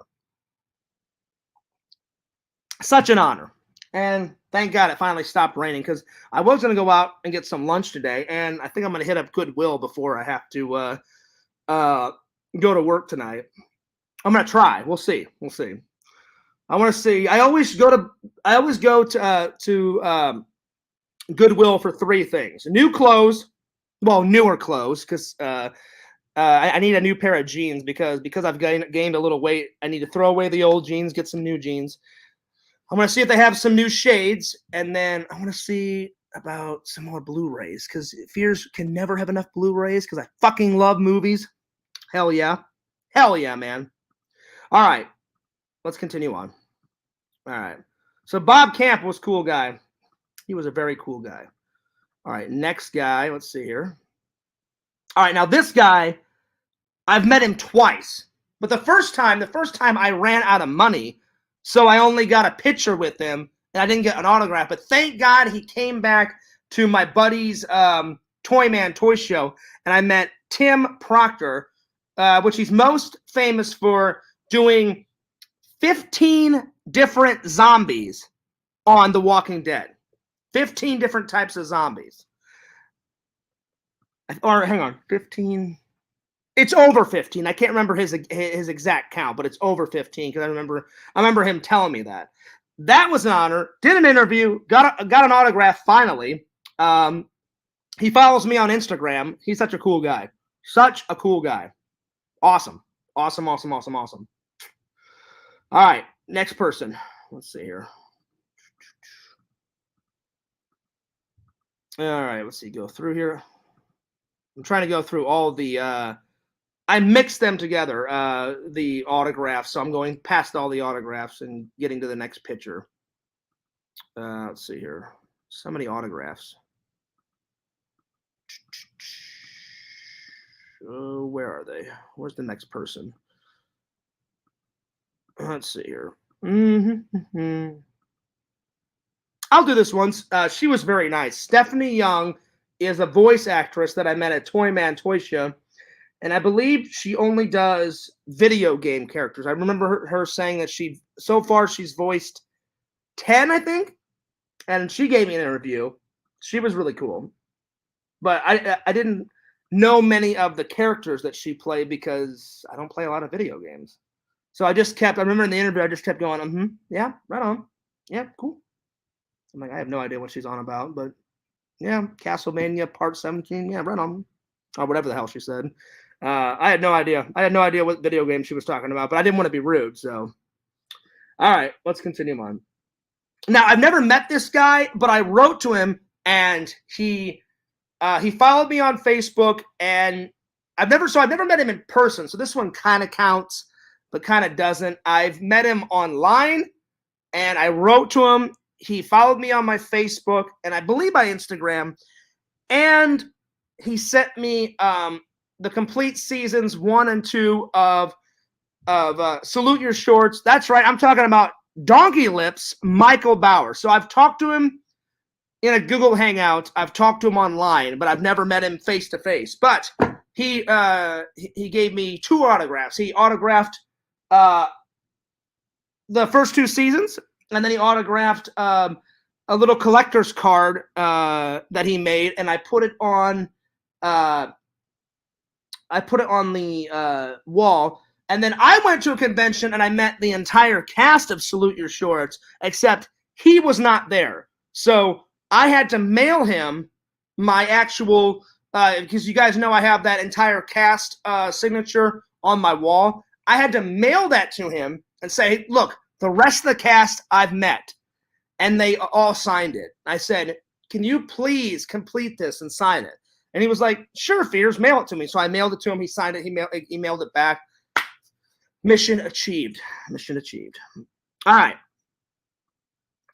[SPEAKER 1] Such an honor. And thank God it finally stopped raining because I was going to go out and get some lunch today, and I think I'm going to hit up Goodwill before I have to go to work tonight. I'm going to try. We'll see. I want to see. I always go to Goodwill for three things: new clothes, newer clothes, because I need a new pair of jeans because I've gained a little weight. I need to throw away the old jeans, get some new jeans. I want to see if they have some new shades, and then I want to see about some more Blu-rays because Fears can never have enough Blu-rays because I fucking love movies. Hell yeah, man. All right, let's continue on. All right, so Bob Camp was a cool guy. He was a very cool guy. All right, next guy. Let's see here. All right, now this guy, I've met him twice, but the first time I ran out of money. So I only got a picture with him, and I didn't get an autograph. But thank God he came back to my buddy's Toy Man Toy Show, and I met Tim Proctor, which he's most famous for doing 15 different zombies on The Walking Dead. 15 different types of zombies. Or hang on, 15... It's over 15. I can't remember his exact count, but it's over 15 because I remember him telling me that. That was an honor. Did an interview, got an autograph finally. He follows me on Instagram. He's such a cool guy. Such a cool guy. Awesome. Awesome. All right, next person. Let's see here. All right, let's see. Go through here. I'm trying to go through all the I mixed them together, the autographs, so I'm going past all the autographs and getting to the next picture. Let's see here. So many autographs. Oh, where are they? Where's the next person? Let's see here. I'll do this once. She was very nice. Stephanie Young is a voice actress that I met at Toy Man Toy Show. And I believe she only does video game characters. I remember her saying that so far she's voiced 10, I think. And she gave me an interview. She was really cool. But I didn't know many of the characters that she played because I don't play a lot of video games. So I remember in the interview, I just kept going, yeah, right on. Yeah, cool. I'm like, I have no idea what she's on about. But yeah, Castlevania Part 17, yeah, right on. Or whatever the hell she said. I had no idea. I had no idea what video game she was talking about, but I didn't want to be rude. So, all right, let's continue on. Now, I've never met this guy, but I wrote to him, and he followed me on Facebook, and I've never met him in person. So this one kind of counts, but kind of doesn't. I've met him online, and I wrote to him. He followed me on my Facebook, and I believe my Instagram, and he sent me the complete seasons 1 and 2 of Salute Your Shorts. That's right. I'm talking about Donkey Lips, Michael Bauer. So I've talked to him in a Google Hangout. I've talked to him online, but I've never met him face to face. But he gave me 2 autographs. He autographed the first 2 seasons, and then he autographed a little collector's card that he made, and I put it on the wall, And then I went to a convention and I met the entire cast of Salute Your Shorts, except he was not there. So I had to mail him my actual, because you guys know I have that entire cast signature on my wall. I had to mail that to him and say, look, the rest of the cast I've met. And they all signed it. I said, can you please complete this and sign it? And he was like, sure, Fears, mail it to me. So I mailed it to him. He signed it. He mailed it back. Mission achieved. Mission achieved. All right.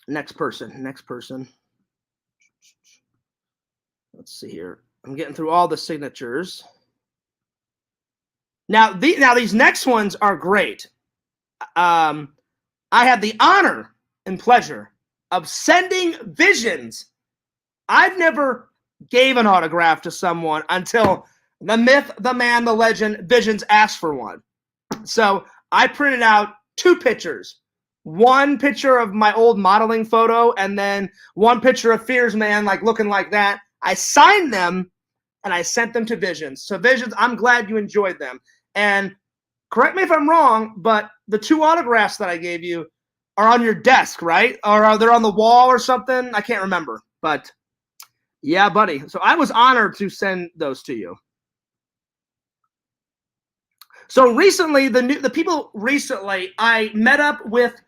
[SPEAKER 1] Next person. Let's see here. I'm getting through all the signatures. Now these next ones are great. I had the honor and pleasure of sending Visions. I've never gave an autograph to someone until the myth, the man, the legend, Visions asked for one. So I printed out 2 pictures. One picture of my old modeling photo and then one picture of Fears Man, like looking like that. I signed them and I sent them to Visions. So Visions, I'm glad you enjoyed them. And correct me if I'm wrong, but the 2 autographs that I gave you are on your desk, right? Or are they on the wall or something? I can't remember. But yeah, buddy. So I was honored to send those to you. So recently, the people recently, I met up with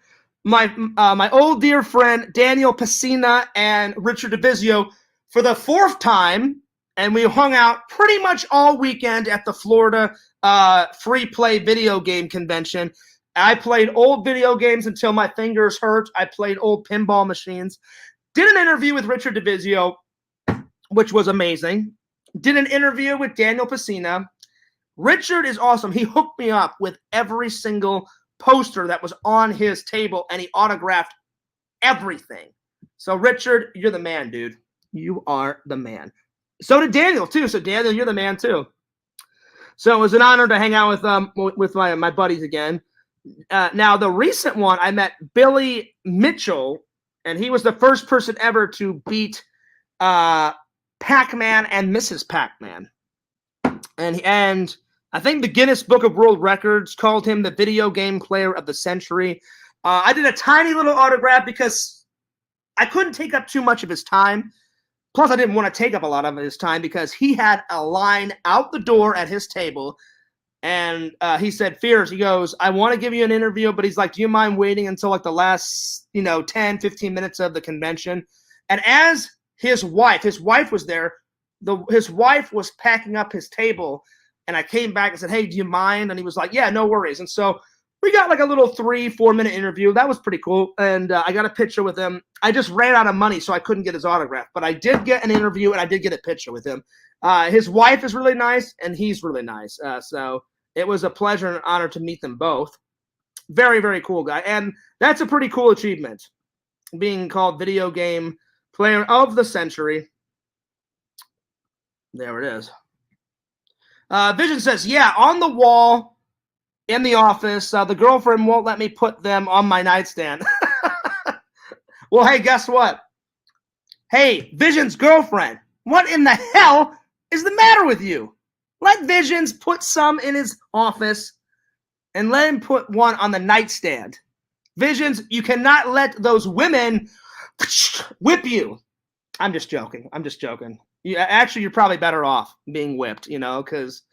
[SPEAKER 1] my old dear friend Daniel Pacina and Richard DeVizio for the 4th time, and we hung out pretty much all weekend at the Florida free play video game convention. I played old video games until my fingers hurt. I played old pinball machines. Did an interview with Richard DeVizio, which was amazing. Did an interview with Daniel Pacina. Richard is awesome. He hooked me up with every single poster that was on his table, and he autographed everything. So, Richard, you're the man, dude. You are the man. So did Daniel, too. So, Daniel, you're the man, too. So, it was an honor to hang out with my buddies again. Now, the recent one, I met Billy Mitchell, and he was the first person ever to beat Pac-Man and Mrs. Pac-Man. And I think the Guinness Book of World Records called him the video game player of the century. I did a tiny little autograph because I couldn't take up too much of his time. Plus, I didn't want to take up a lot of his time because he had a line out the door at his table. And he said, Fears, he goes, I want to give you an interview, but he's like, do you mind waiting until like the last, 10, 15 minutes of the convention? And as his wife was there, his wife was packing up his table, and I came back and said, hey, do you mind? And he was like, yeah, no worries. And so we got like a little 3-4 minute interview. That was pretty cool. And I got a picture with him. I just ran out of money, so I couldn't get his autograph, but I did get an interview and I did get a picture with him. His wife is really nice and he's really nice. So it was a pleasure and an honor to meet them both. Very, very cool guy. And that's a pretty cool achievement, being called Video Game Player of the Century. There it is. Vision says, yeah, on the wall in the office. The girlfriend won't let me put them on my nightstand. Well, hey, guess what? Hey, Vision's girlfriend, what in the hell is the matter with you? Let Visions put some in his office and let him put one on the nightstand. Visions, you cannot let those women whip you. I'm just joking. Actually, you're probably better off being whipped, because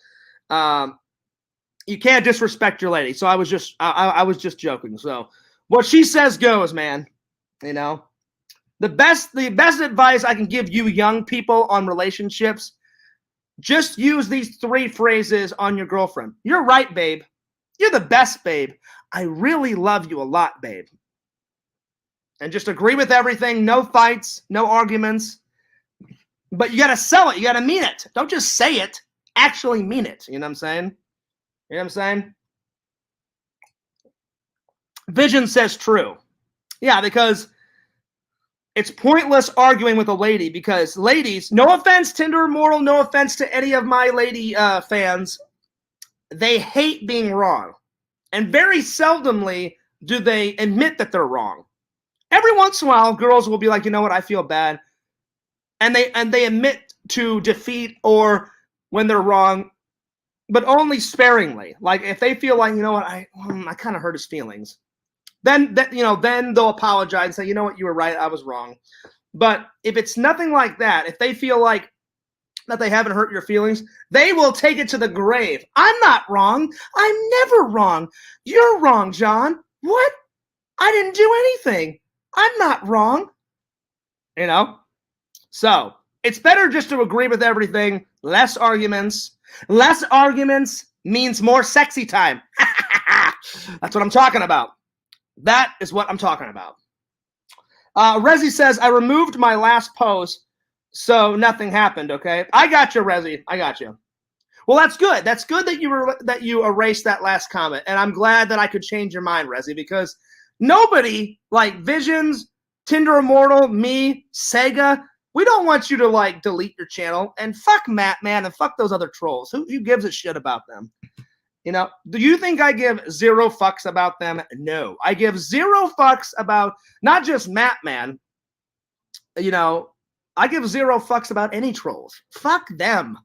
[SPEAKER 1] you can't disrespect your lady. So I was just joking. So what she says goes, man. The best advice I can give you young people on relationships, just use these 3 phrases on your girlfriend. You're right, babe. You're the best, babe. I really love you a lot, babe. And just agree with everything. No fights, no arguments. But you got to sell it. You got to mean it. Don't just say it. Actually mean it. You know what I'm saying? Vision says true. Yeah, because it's pointless arguing with a lady because ladies, no offense, Tinder Immortal, no offense to any of my lady fans, they hate being wrong. And very seldomly do they admit that they're wrong. Every once in a while, girls will be like, you know what, I feel bad. And they admit to defeat or when they're wrong. but only sparingly. Like if they feel like, you know what, I kind of hurt his feelings, then they'll apologize and say, you know what, you were right, I was wrong. But if it's nothing like that, if they feel like that they haven't hurt your feelings, they will take it to the grave. I'm not wrong. I'm never wrong. You're wrong, John. What? I didn't do anything. I'm not wrong. You know? So it's better just to agree with everything. Less arguments. Less arguments means more sexy time. That's what I'm talking about. That is what I'm talking about. Rezi says, I removed my last post, so nothing happened, okay? I got you, Rezi. I got you. Well, that's good. That's good that you erased that last comment, and I'm glad that I could change your mind, Rezi, because nobody, like Visions, Tinder Immortal, me, Sega, we don't want you to, like, delete your channel, and fuck Matt, man, and fuck those other trolls. Who gives a shit about them? You know, do you think I give 0 fucks about them? No. I give 0 fucks about not just Matt, man. You know, I give 0 fucks about any trolls. Fuck them.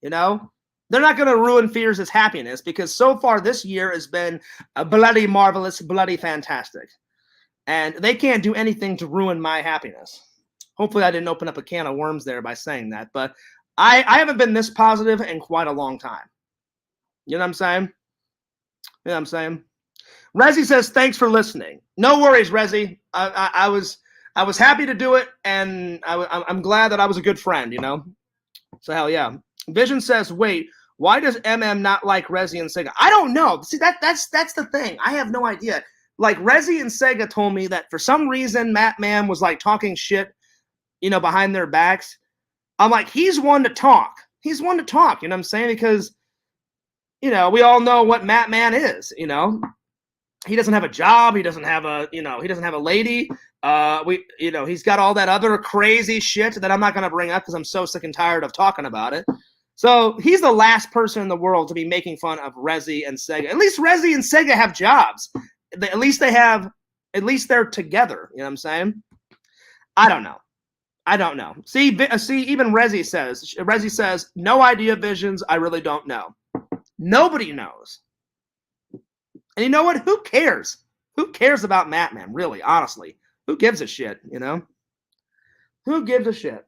[SPEAKER 1] You know, they're not going to ruin Fears' happiness because so far this year has been a bloody marvelous, bloody fantastic. And they can't do anything to ruin my happiness. Hopefully I didn't open up a can of worms there by saying that. But I haven't been this positive in quite a long time. You know what I'm saying? You know what I'm saying? Rezi says, thanks for listening. No worries, Rezi. I was happy to do it, and I'm glad that I was a good friend, you know? So hell yeah. Vision says, wait, why does MM not like Rezi and Sega? I don't know. See, that's the thing. I have no idea. Like, Rezi and Sega told me that for some reason Matt Man was, like, talking shit, you know, behind their backs. I'm like, he's one to talk. He's one to talk, you know what I'm saying? Because, you know, we all know what Matt Man is, you know? He doesn't have a job. He doesn't have a, you know, he doesn't have a lady. He's got all that other crazy shit that I'm not going to bring up because I'm so sick and tired of talking about it. So he's the last person in the world to be making fun of Rezi and Sega. At least Rezi and Sega have jobs. At least they're together. You know what I'm saying? I don't know. See, even Rezi says, no idea, Visions. I really don't know. Nobody knows. And you know what? Who cares? Who cares about Matt, man? Really, honestly. Who gives a shit, you know? Who gives a shit?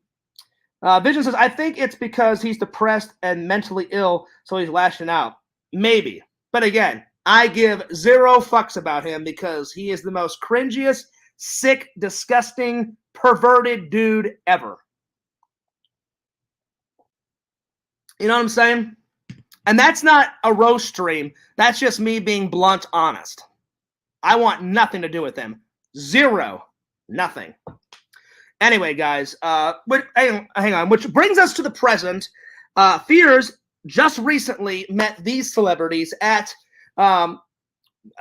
[SPEAKER 1] Vision says, I think it's because he's depressed and mentally ill, so he's lashing out. Maybe. But again, I give 0 fucks about him because he is the most cringiest, sick, disgusting, perverted dude ever. You know what I'm saying? And that's not a roast stream. That's just me being blunt honest. I want nothing to do with him. 0. Nothing. Anyway, guys, hang on. Which brings us to the present. Fears just recently met these celebrities at, I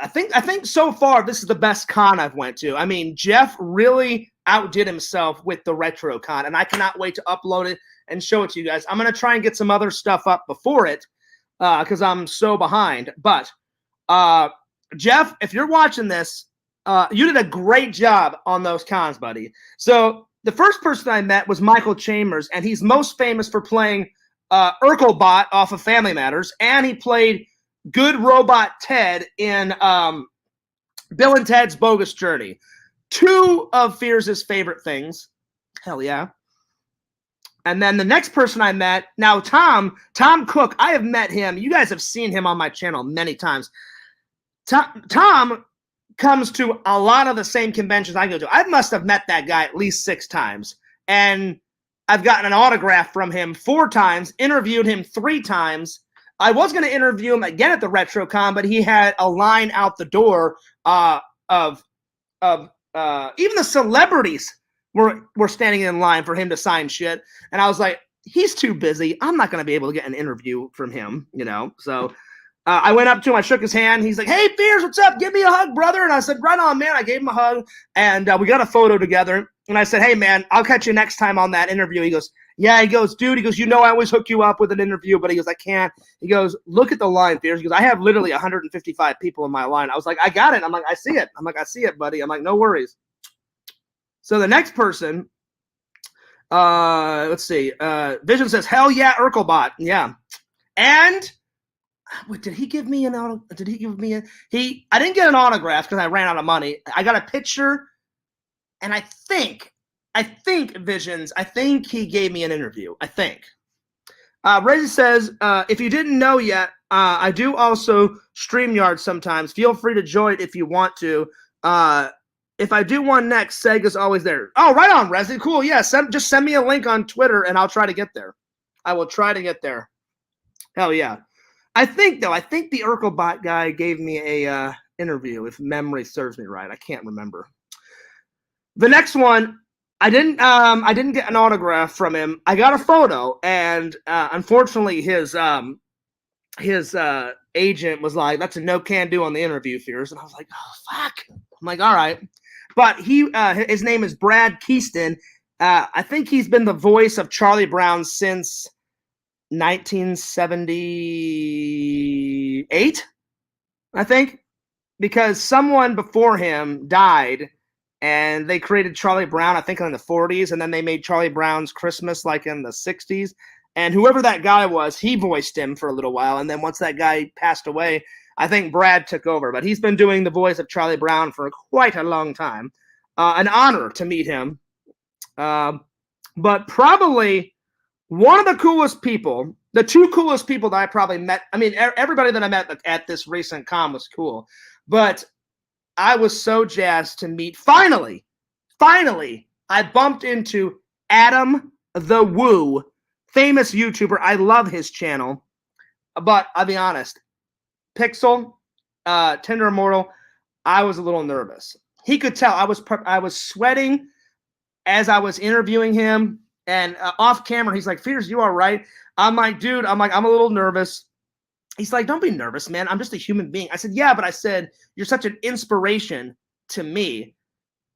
[SPEAKER 1] think so far this is the best con I've went to. I mean, Jeff really outdid himself with the retro con, and I cannot wait to upload it and show it to you guys. I'm going to try and get some other stuff up before it because I'm so behind. But Jeff, if you're watching this, you did a great job on those cons, buddy. So the first person I met was Michael Chambers, and he's most famous for playing Urkelbot off of Family Matters, and he played Good Robot Ted in Bill and Ted's Bogus Journey. 2 of Fears' favorite things. Hell yeah. And then the next person I met, now Tom Cook, I have met him. You guys have seen him on my channel many times. Tom comes to a lot of the same conventions I go to. I must have met that guy at least 6 times. And I've gotten an autograph from him 4 times, interviewed him 3 times. I was going to interview him again at the RetroCon, but he had a line out the door of even the celebrities were standing in line for him to sign shit. And I was like, he's too busy. I'm not going to be able to get an interview from him, you know? So I went up to him. I shook his hand. He's like, hey, Fears, what's up? Give me a hug, brother. And I said, right on, man. I gave him a hug. And we got a photo together. And I said, hey, man, I'll catch you next time on that interview. He goes, yeah. He goes, dude, you know I always hook you up with an interview. But he goes, I can't. He goes, look at the line, Fears. He goes, I have literally 155 people in my line. I was like, I got it. I'm like, I see it. I'm like, I see it, buddy. I'm like, no worries. So the next person, let's see. Vision says, hell yeah, Urkelbot. Yeah. And Wait, did he give me an auto? Did he give me a? I didn't get an autograph because I ran out of money. I got a picture, and I think Visions. I think he gave me an interview. I think. Reggie says, if you didn't know yet, I do also StreamYard sometimes. Feel free to join if you want to. If I do one next, Sega's always there. Oh, right on, Resi. Cool. Yeah, just send me a link on Twitter, and I'll try to get there. I will try to get there. Hell yeah. I think the Urkelbot guy gave me a interview, if memory serves me right. I can't remember. The next one, I didn't get an autograph from him. I got a photo, and unfortunately, his agent was like, "That's a no can do on the interview, Fears," and I was like, "Oh fuck!" I'm like, "All right," but his name is Brad Keaston. I think he's been the voice of Charlie Brown since 1978, I think, because someone before him died and they created Charlie Brown, I think, in the 40s, and then they made Charlie Brown's Christmas like in the 60s. And whoever that guy was, he voiced him for a little while, and then once that guy passed away, I think Brad took over. But he's been doing the voice of Charlie Brown for quite a long time. An honor to meet him. But probably one of the coolest people, the two coolest people that I probably met, I mean, everybody that I met at this recent con was cool, but I was so jazzed to meet, finally, I bumped into Adam the Woo, famous YouTuber. I love his channel, but I'll be honest, Pixel, Tender Immortal, I was a little nervous. He could tell I was sweating as I was interviewing him, and off camera, he's like, "Fears, you all right?" I'm like, "Dude, I'm a little nervous." He's like, "Don't be nervous, man. I'm just a human being." I said, "Yeah, but," I said, "you're such an inspiration to me."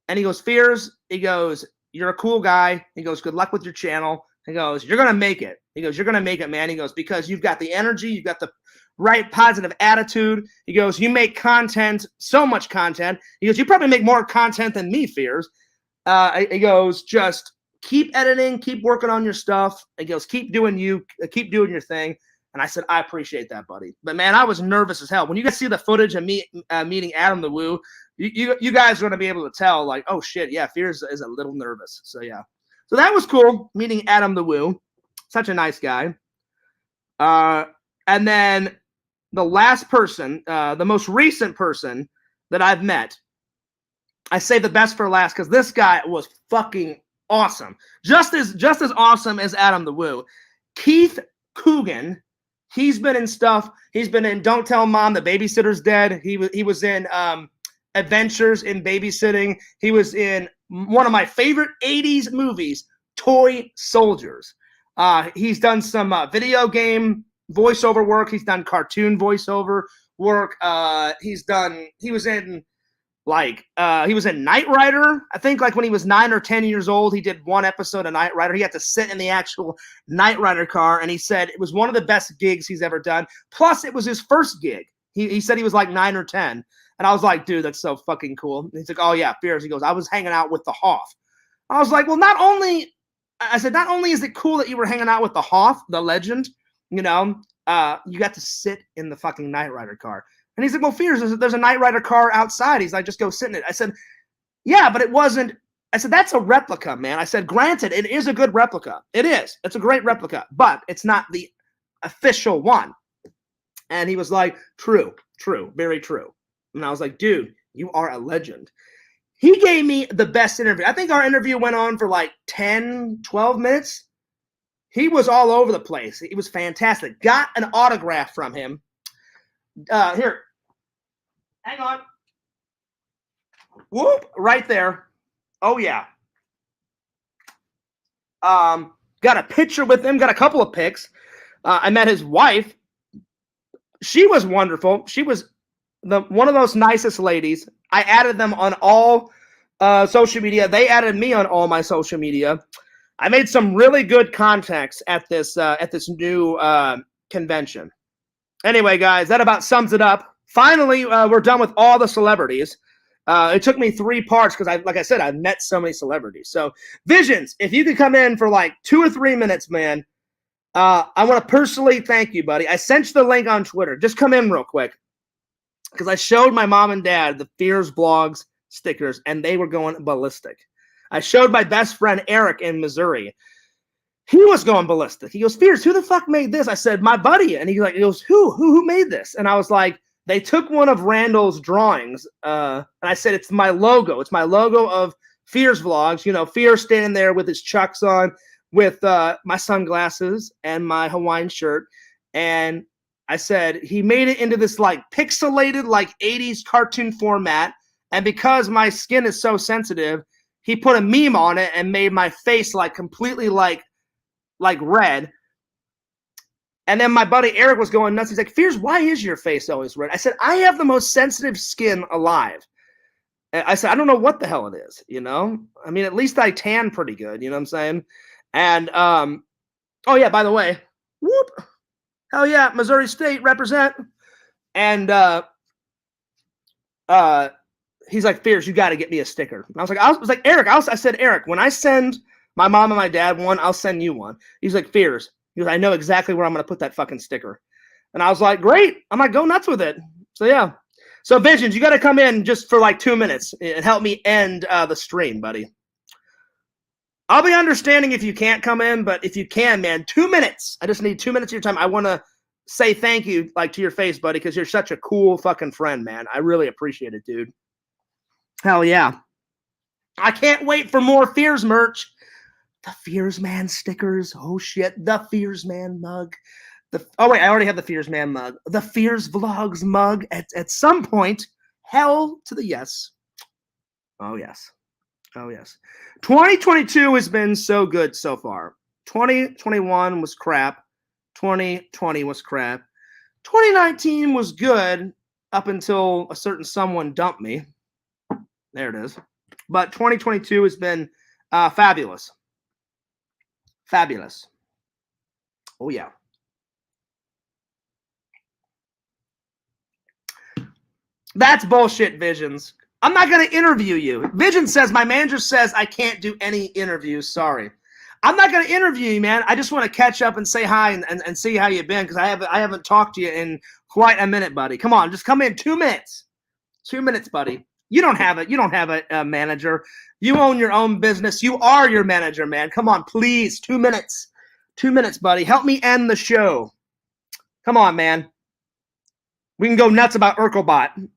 [SPEAKER 1] And he goes, "Fears," he goes, "you're a cool guy." He goes, "Good luck with your channel." He goes, "You're going to make it." He goes, "You're going to make it, man." He goes, "Because you've got the energy, you've got the right positive attitude." He goes, "You make content, so much content." He goes, "You probably make more content than me, Fears." He goes, "Just keep editing, keep working on your stuff." He goes, keep doing your thing." And I said, "I appreciate that, buddy." But man, I was nervous as hell. When you guys see the footage of me meeting Adam the Woo, you guys are going to be able to tell, like, oh shit, yeah, Fears is a little nervous. So yeah. So that was cool, meeting Adam the Woo. Such a nice guy. And then the last person, the most recent person that I've met, I say the best for last because this guy was fucking awesome. Just as awesome as Adam the Woo. Keith Coogan. He's been in stuff. He's been in Don't Tell Mom the Babysitter's Dead. He was in Adventures in Babysitting. He was in one of my favorite 80s movies, Toy Soldiers. He's done some video game voiceover work. He's done cartoon voiceover work. He was in Knight Rider. I think like when he was 9 or 10 years old, he did one episode of Knight Rider. He had to sit in the actual Knight Rider car, and he said it was one of the best gigs he's ever done. Plus, it was his first gig. He said he was like 9 or 10. And I was like, "Dude, that's so fucking cool." And he's like, "Oh yeah, Fears." He goes, "I was hanging out with the Hoff." I was like, "Well, not only is it cool that you were hanging out with the Hoff, the legend, you got to sit in the fucking Knight Rider car." And he's like, "Well, Fears, there's a Knight Rider car outside." He's like, "Just go sit in it." I said, "Yeah, but it wasn't." I said, "That's a replica, man." I said, "Granted, it is a good replica. It is. It's a great replica, but it's not the official one." And he was like, "True, very true." And I was like, "Dude, you are a legend." He gave me the best interview. I think our interview went on for like 10, 12 minutes. He was all over the place. He was fantastic. Got an autograph from him. Here. Hang on. Whoop, right there. Oh, yeah. Got a picture with him. Got a couple of pics. I met his wife. She was wonderful. She was one of those nicest ladies. I added them on all social media. They added me on all my social media. I made some really good contacts at this new convention. Anyway, guys, that about sums it up. Finally, we're done with all the celebrities. It took me 3 parts because, like I said, I've met so many celebrities. So, Visions, if you could come in for like 2 or 3 minutes, man, I want to personally thank you, buddy. I sent you the link on Twitter. Just come in real quick. Because I showed my mom and dad the Fears Vlogs stickers, and they were going ballistic. I showed my best friend Eric in Missouri. He was going ballistic. He goes, Fears, who the fuck made this? I said, my buddy. And he goes, who made this? And I was like, they took one of Randall's drawings. And I said, it's my logo. It's my logo of Fears Vlogs. You know, Fears standing there with his chucks on, with my sunglasses and my Hawaiian shirt. And I said, he made it into this like pixelated, like 80s cartoon format. And because my skin is so sensitive, he put a meme on it and made my face like completely like red. And then my buddy Eric was going nuts. He's like, Fears, why is your face always red? I said, I have the most sensitive skin alive. And I said, I don't know what the hell it is, you know? I mean, at least I tan pretty good, you know what I'm saying? And, oh yeah, by the way, whoop. Hell yeah, Missouri State represent. And he's like, Fears, you got to get me a sticker. And I was like, Eric, I said, Eric, when I send my mom and my dad one, I'll send you one. He's like, Fears. He goes, I know exactly where I'm going to put that fucking sticker. And I was like, great. I'm like, go nuts with it. So yeah. So Visions, you got to come in just for like 2 minutes and help me end the stream, buddy. I'll be understanding if you can't come in, but if you can, man, 2 minutes. I just need 2 minutes of your time. I want to say thank you, like, to your face, buddy, because you're such a cool fucking friend, man. I really appreciate it, dude. Hell yeah. I can't wait for more Fears merch. The Fears Man stickers. Oh, shit. The Fears Man mug. Oh, wait, I already have the Fears Man mug. The Fears Vlogs mug at some point. Hell to the yes. Oh, yes. Oh, yes. 2022 has been so good so far. 2021 was crap. 2020 was crap. 2019 was good up until a certain someone dumped me. There it is. But 2022 has been fabulous. Fabulous. Oh, yeah. That's bullshit, Visions. I'm not going to interview you. Vision says, my manager says I can't do any interviews. Sorry. I'm not going to interview you, man. I just want to catch up and say hi and see how you've been, because I haven't talked to you in quite a minute, buddy. Come on, just come in. 2 minutes. 2 minutes, buddy. You don't have it. You don't have a manager. You own your own business. You are your manager, man. Come on, please. 2 minutes. 2 minutes, buddy. Help me end the show. Come on, man. We can go nuts about Urkelbot.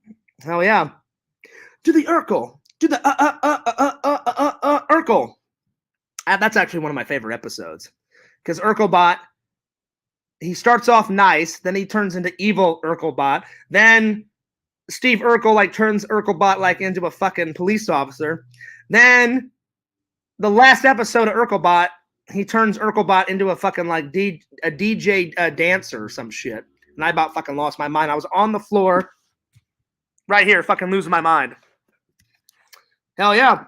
[SPEAKER 1] Hell yeah. Do the Urkel. Do the Urkel. That's actually one of my favorite episodes. Because Urkelbot, he starts off nice, then he turns into evil Urkelbot. Then Steve Urkel like turns Urkelbot like into a fucking police officer. Then the last episode of Urkelbot, he turns Urkelbot into a fucking like a DJ dancer or some shit. And I about fucking lost my mind. I was on the floor right here fucking losing my mind. Hell yeah.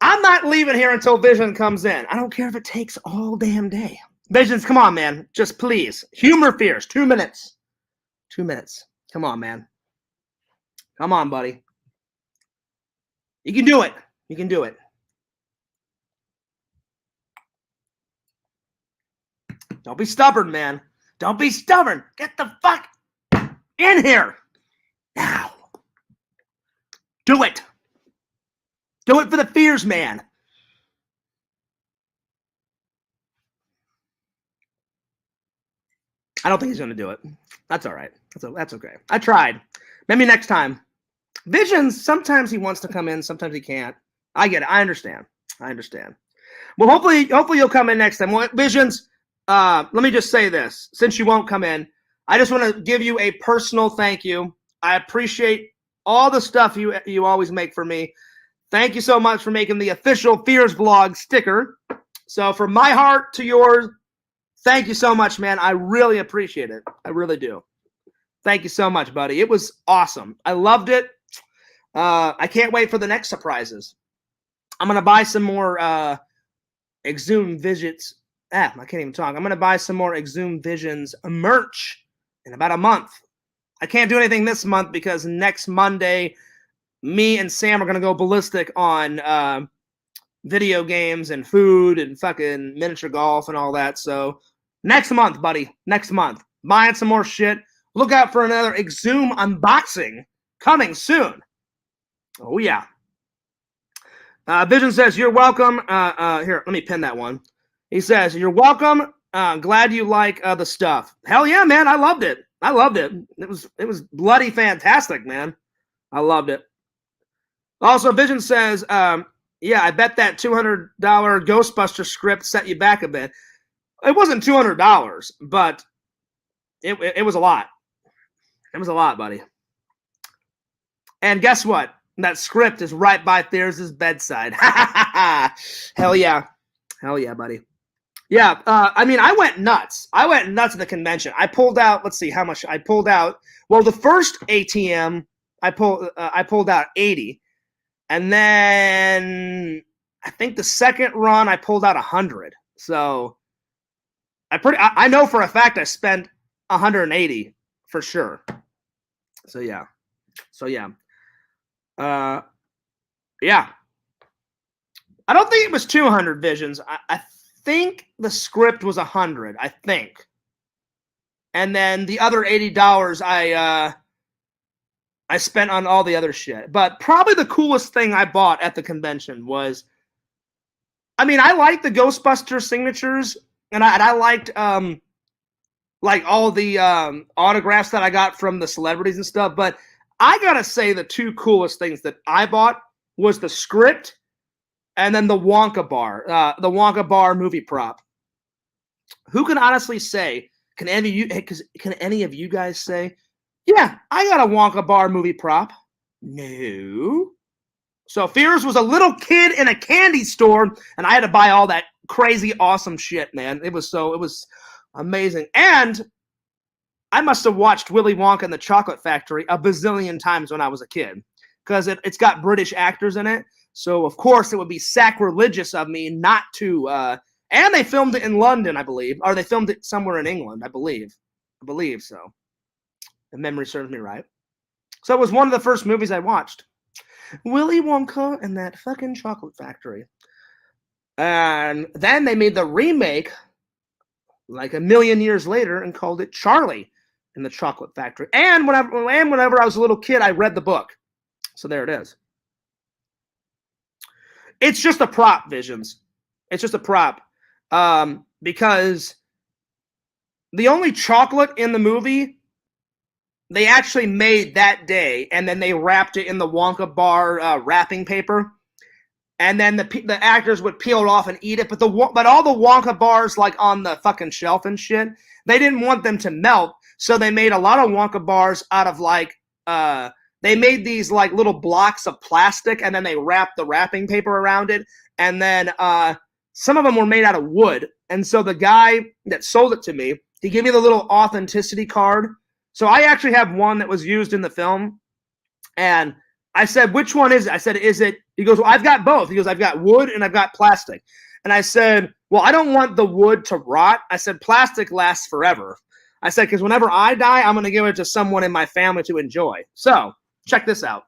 [SPEAKER 1] I'm not leaving here until Vision comes in. I don't care if it takes all damn day. Visions, come on, man. Just please. Humor Fears. 2 minutes. 2 minutes. Come on, man. Come on, buddy. You can do it. You can do it. Don't be stubborn, man. Don't be stubborn. Get the fuck in here. Now. Do it. Do it for the Fears man. I don't think he's going to do it. That's all right. That's okay. I tried. Maybe next time. Visions, sometimes he wants to come in. Sometimes he can't. I get it. I understand. Well, hopefully you'll come in next time. Well, Visions, let me just say this. Since you won't come in, I just want to give you a personal thank you. I appreciate all the stuff you always make for me. Thank you so much for making the official Fears Vlog sticker. So from my heart to yours, thank you so much, man. I really appreciate it. I really do. Thank you so much, buddy. It was awesome. I loved it. I can't wait for the next surprises. I'm going to buy some more Exhumed Visions. I can't even talk. I'm going to buy some more Exhumed Visions merch in about a month. I can't do anything this month because next Monday, me and Sam are going to go ballistic on video games and food and fucking miniature golf and all that. So next month, buddy, next month, buying some more shit. Look out for another Exhume unboxing coming soon. Oh, yeah. Vision says, you're welcome. Here, let me pin that one. He says, you're welcome. Glad you like the stuff. Hell yeah, man. I loved it. It was bloody fantastic, man. I loved it. Also, Vision says, yeah, I bet that $200 Ghostbuster script set you back a bit. It wasn't $200, but it was a lot. It was a lot, buddy. And guess what? That script is right by Thayer's bedside. Hell yeah. Hell yeah, buddy. Yeah, I mean, I went nuts. I went nuts at the convention. I pulled out, let's see how much I pulled out. Well, the first ATM, I pulled out 80. And then I think the second run, I pulled out 100. So I know for a fact I spent 180 for sure. So yeah. Yeah. I don't think it was 200 visions. I think the script was 100, I think. And then the other $80 I spent on all the other shit. But probably the coolest thing I bought at the convention was, I mean, I liked the Ghostbuster signatures, and I liked like all the autographs that I got from the celebrities and stuff, but I gotta say the two coolest things that I bought was the script and then the Wonka bar movie prop. Who can honestly say, can any of you guys say, yeah, I got a Wonka bar movie prop? No. So Fears was a little kid in a candy store, and I had to buy all that crazy awesome shit, man. It was amazing. And I must have watched Willy Wonka and the Chocolate Factory a bazillion times when I was a kid, because it's got British actors in it. So, of course, it would be sacrilegious of me not to. And they filmed it in London, I believe. Or they filmed it somewhere in England, I believe. I believe so. If memory serves me right. So it was one of the first movies I watched. Willy Wonka and that fucking Chocolate Factory. And then they made the remake like a million years later and called it Charlie in the Chocolate Factory. And whenever I was a little kid, I read the book. So there it is. It's just a prop, Visions. It's just a prop. Because the only chocolate in the movie, they actually made that day, and then they wrapped it in the Wonka bar wrapping paper. And then the actors would peel it off and eat it. But all the Wonka bars, like on the fucking shelf and shit, they didn't want them to melt. So they made a lot of Wonka bars out of like, they made these like little blocks of plastic, and then they wrapped the wrapping paper around it. And then some of them were made out of wood. And so the guy that sold it to me, he gave me the little authenticity card. So I actually have one that was used in the film. And I said, which one is it? I said, is it? He goes, well, I've got both. He goes, I've got wood and I've got plastic. And I said, well, I don't want the wood to rot. I said, plastic lasts forever. I said, because whenever I die, I'm going to give it to someone in my family to enjoy. So check this out.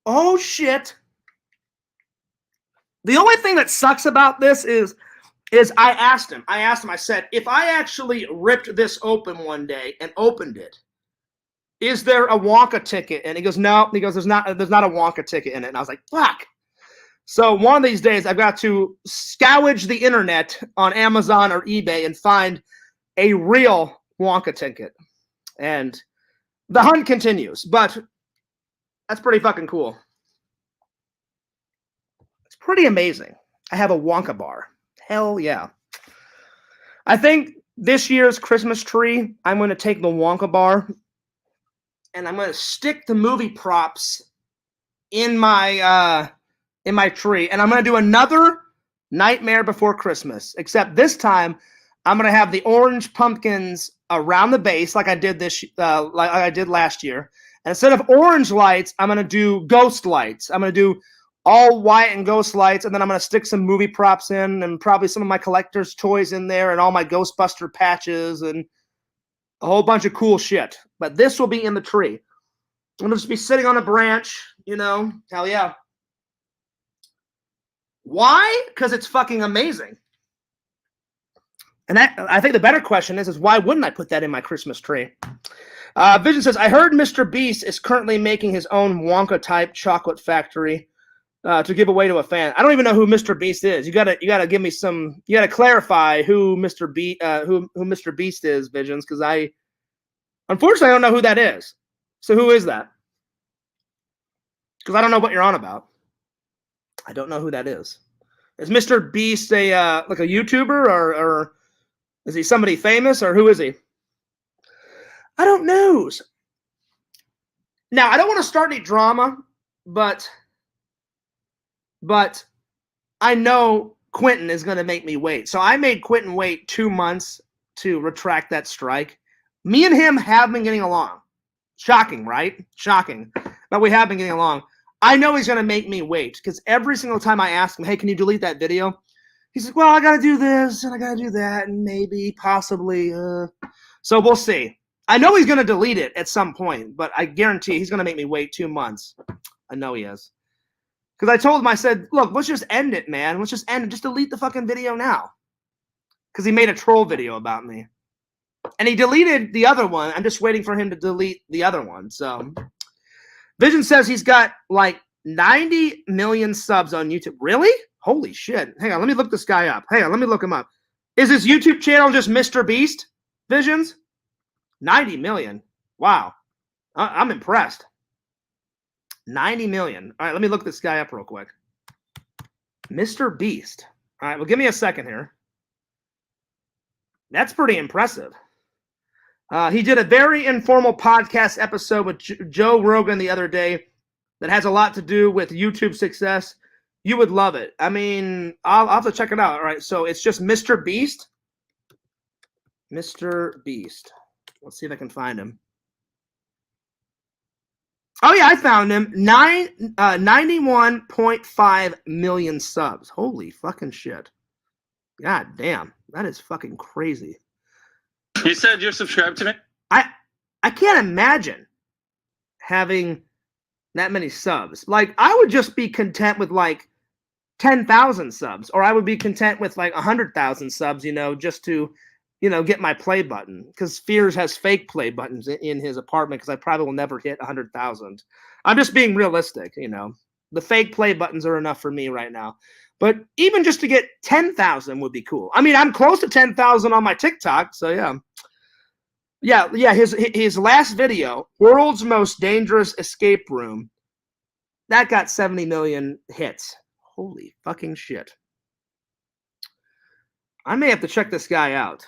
[SPEAKER 1] Oh, shit. The only thing that sucks about this is I asked him, I said, if I actually ripped this open one day and opened it, is there a Wonka ticket? And he goes, no. He goes, there's not a Wonka ticket in it. And I was like, fuck. So one of these days I've got to scourge the internet on Amazon or eBay and find a real Wonka ticket. And the hunt continues, but that's pretty fucking cool. It's pretty amazing. I have a Wonka bar. Hell yeah. I think this year's Christmas tree, I'm going to take the Wonka bar and I'm going to stick the movie props in my tree. And I'm going to do another Nightmare Before Christmas, except this time I'm going to have the orange pumpkins around the base like I did like I did last year. And instead of orange lights, I'm going to do ghost lights. I'm going to do all white and ghost lights, and then I'm going to stick some movie props in and probably some of my collector's toys in there and all my Ghostbuster patches, and a whole bunch of cool shit. But this will be in the tree. I'm gonna just be sitting on a branch, you know. Hell yeah. Why? Because it's fucking amazing. And I think the better question is why wouldn't I put that in my Christmas tree? Vision says, I heard Mr. Beast is currently making his own Wonka-type chocolate factory to give away to a fan. I don't even know who Mr. Beast is. You gotta give me some. You gotta clarify who Mr. Mr. Beast is, Visions, because unfortunately I don't know who that is. So who is that? Because I don't know what you're on about. I don't know who that is. Is Mr. Beast a like a YouTuber or is he somebody famous or who is he? I don't know. Now I don't want to start any drama, but I know Quentin is going to make me wait. So I made Quentin wait 2 months to retract that strike. Me and him have been getting along. Shocking, right? Shocking. But we have been getting along. I know he's going to make me wait because every single time I ask him, hey, can you delete that video? He's like, well, I got to do this and I got to do that and maybe, possibly. So we'll see. I know he's going to delete it at some point, but I guarantee he's going to make me wait 2 months. I know he is. Because I told him, I said, look, let's just end it, man. Let's just end it. Just delete the fucking video now. Because he made a troll video about me. And he deleted the other one. I'm just waiting for him to delete the other one. So, Vision says he's got like 90 million subs on YouTube. Really? Holy shit. Hang on, let me look this guy up. Hang on, let me look him up. Is his YouTube channel just Mr. Beast? Visions? 90 million. Wow. I'm impressed. 90 million. All right, let me look this guy up real quick. Mr. Beast. All right, well, give me a second here. That's pretty impressive. He did a very informal podcast episode with Joe Rogan the other day that has a lot to do with YouTube success. You would love it. I mean, I'll have to check it out. All right, so it's just Mr. Beast. Mr. Beast. Let's see if I can find him. Oh, yeah, I found him. 91.5 million subs. Holy fucking shit. God damn. That is fucking crazy.
[SPEAKER 4] You said you're subscribed to me?
[SPEAKER 1] I can't imagine having that many subs. Like, I would just be content with, like, 10,000 subs. Or I would be content with, like, 100,000 subs, you know, just to, you know, get my play button. Because Fears has fake play buttons in his apartment because I probably will never hit 100,000. I'm just being realistic, you know. The fake play buttons are enough for me right now. But even just to get 10,000 would be cool. I mean, I'm close to 10,000 on my TikTok, so yeah. Yeah, his last video, World's Most Dangerous Escape Room, that got 70 million hits. Holy fucking shit. I may have to check this guy out.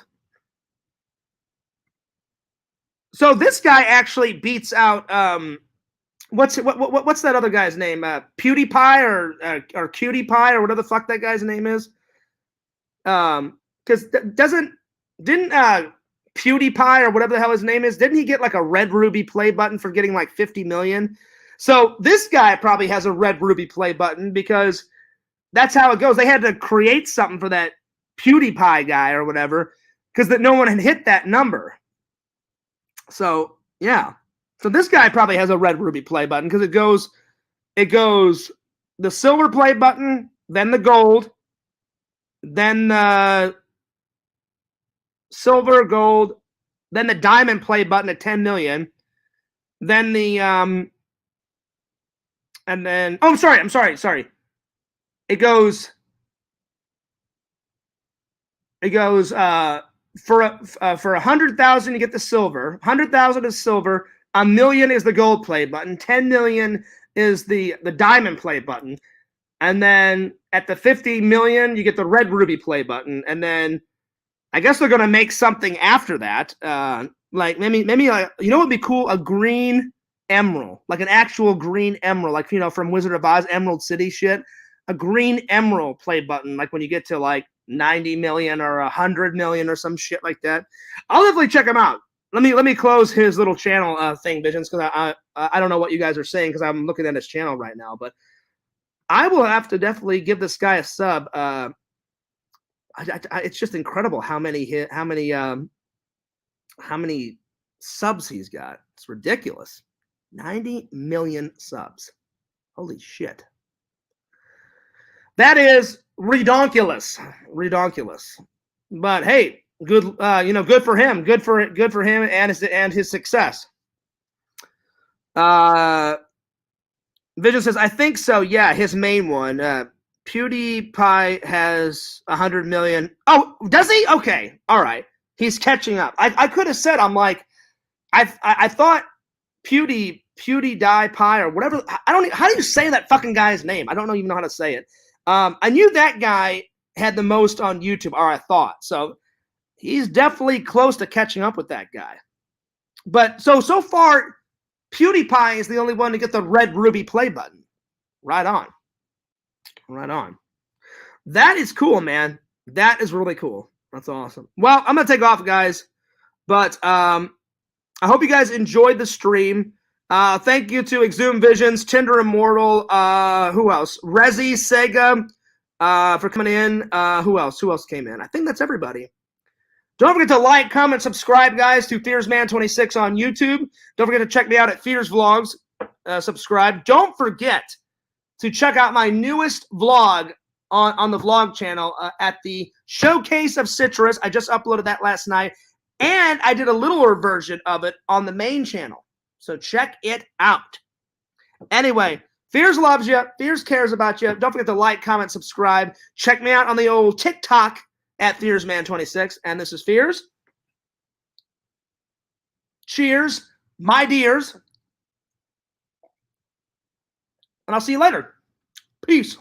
[SPEAKER 1] So this guy actually beats out what's that other guy's name? PewDiePie or Cutie Pie or whatever the fuck that guy's name is. Because didn't PewDiePie or whatever the hell his name is, didn't he get like a red ruby play button for getting like 50 million? So this guy probably has a red ruby play button because that's how it goes. They had to create something for that PewDiePie guy or whatever because that no one had hit that number. So yeah. So this guy probably has a red ruby play button because it goes the silver play button, then the gold, then the silver, gold, then the diamond play button at 10 million, then the and then I'm sorry. It goes for 100,000 you get the silver, 100,000 is silver. $1 million is the gold play button. 10 million is the diamond play button. And then at the 50 million, you get the red ruby play button. And then I guess they're going to make something after that. Like maybe like, you know what would be cool? A green emerald, like an actual green emerald, like, you know, from Wizard of Oz, Emerald City shit. A green emerald play button, like when you get to like 90 million or 100 million or some shit like that. I'll definitely check him out. Let me close his little channel thing, Visions, because I don't know what you guys are saying because I'm looking at his channel right now. But I will have to definitely give this guy a sub. It's just incredible how many how many subs he's got. It's ridiculous. 90 million subs. Holy shit. That is redonkulous. Redonkulous. But hey, good good for him. Good for him and his success. Vision says, I think so. Yeah, his main one. PewDiePie has 100 million. Oh, does he? Okay. All right. He's catching up. I could have said, I'm like, I thought PewDiePie or whatever. I don't. How do you say that fucking guy's name? I don't even know how to say it. I knew that guy had the most on YouTube, or I thought. So he's definitely close to catching up with that guy. But so far, PewDiePie is the only one to get the red ruby play button. Right on. Right on. That is cool, man. That is really cool. That's awesome. Well, I'm going to take off, guys. But I hope you guys enjoyed the stream. Thank you to Exhumed Visions, Tinder Immortal, who else? Rezi, Sega, for coming in. Who else? Who else came in? I think that's everybody. Don't forget to like, comment, subscribe, guys, to FearsMan26 on YouTube. Don't forget to check me out at Fears Vlogs. Subscribe. Don't forget to check out my newest vlog on the vlog channel at the Showcase of Citrus. I just uploaded that last night. And I did a littler version of it on the main channel. So check it out. Anyway, Fears loves you. Fears cares about you. Don't forget to like, comment, subscribe. Check me out on the old TikTok at FearsMan26. And this is Fears. Cheers, my dears. And I'll see you later. Peace.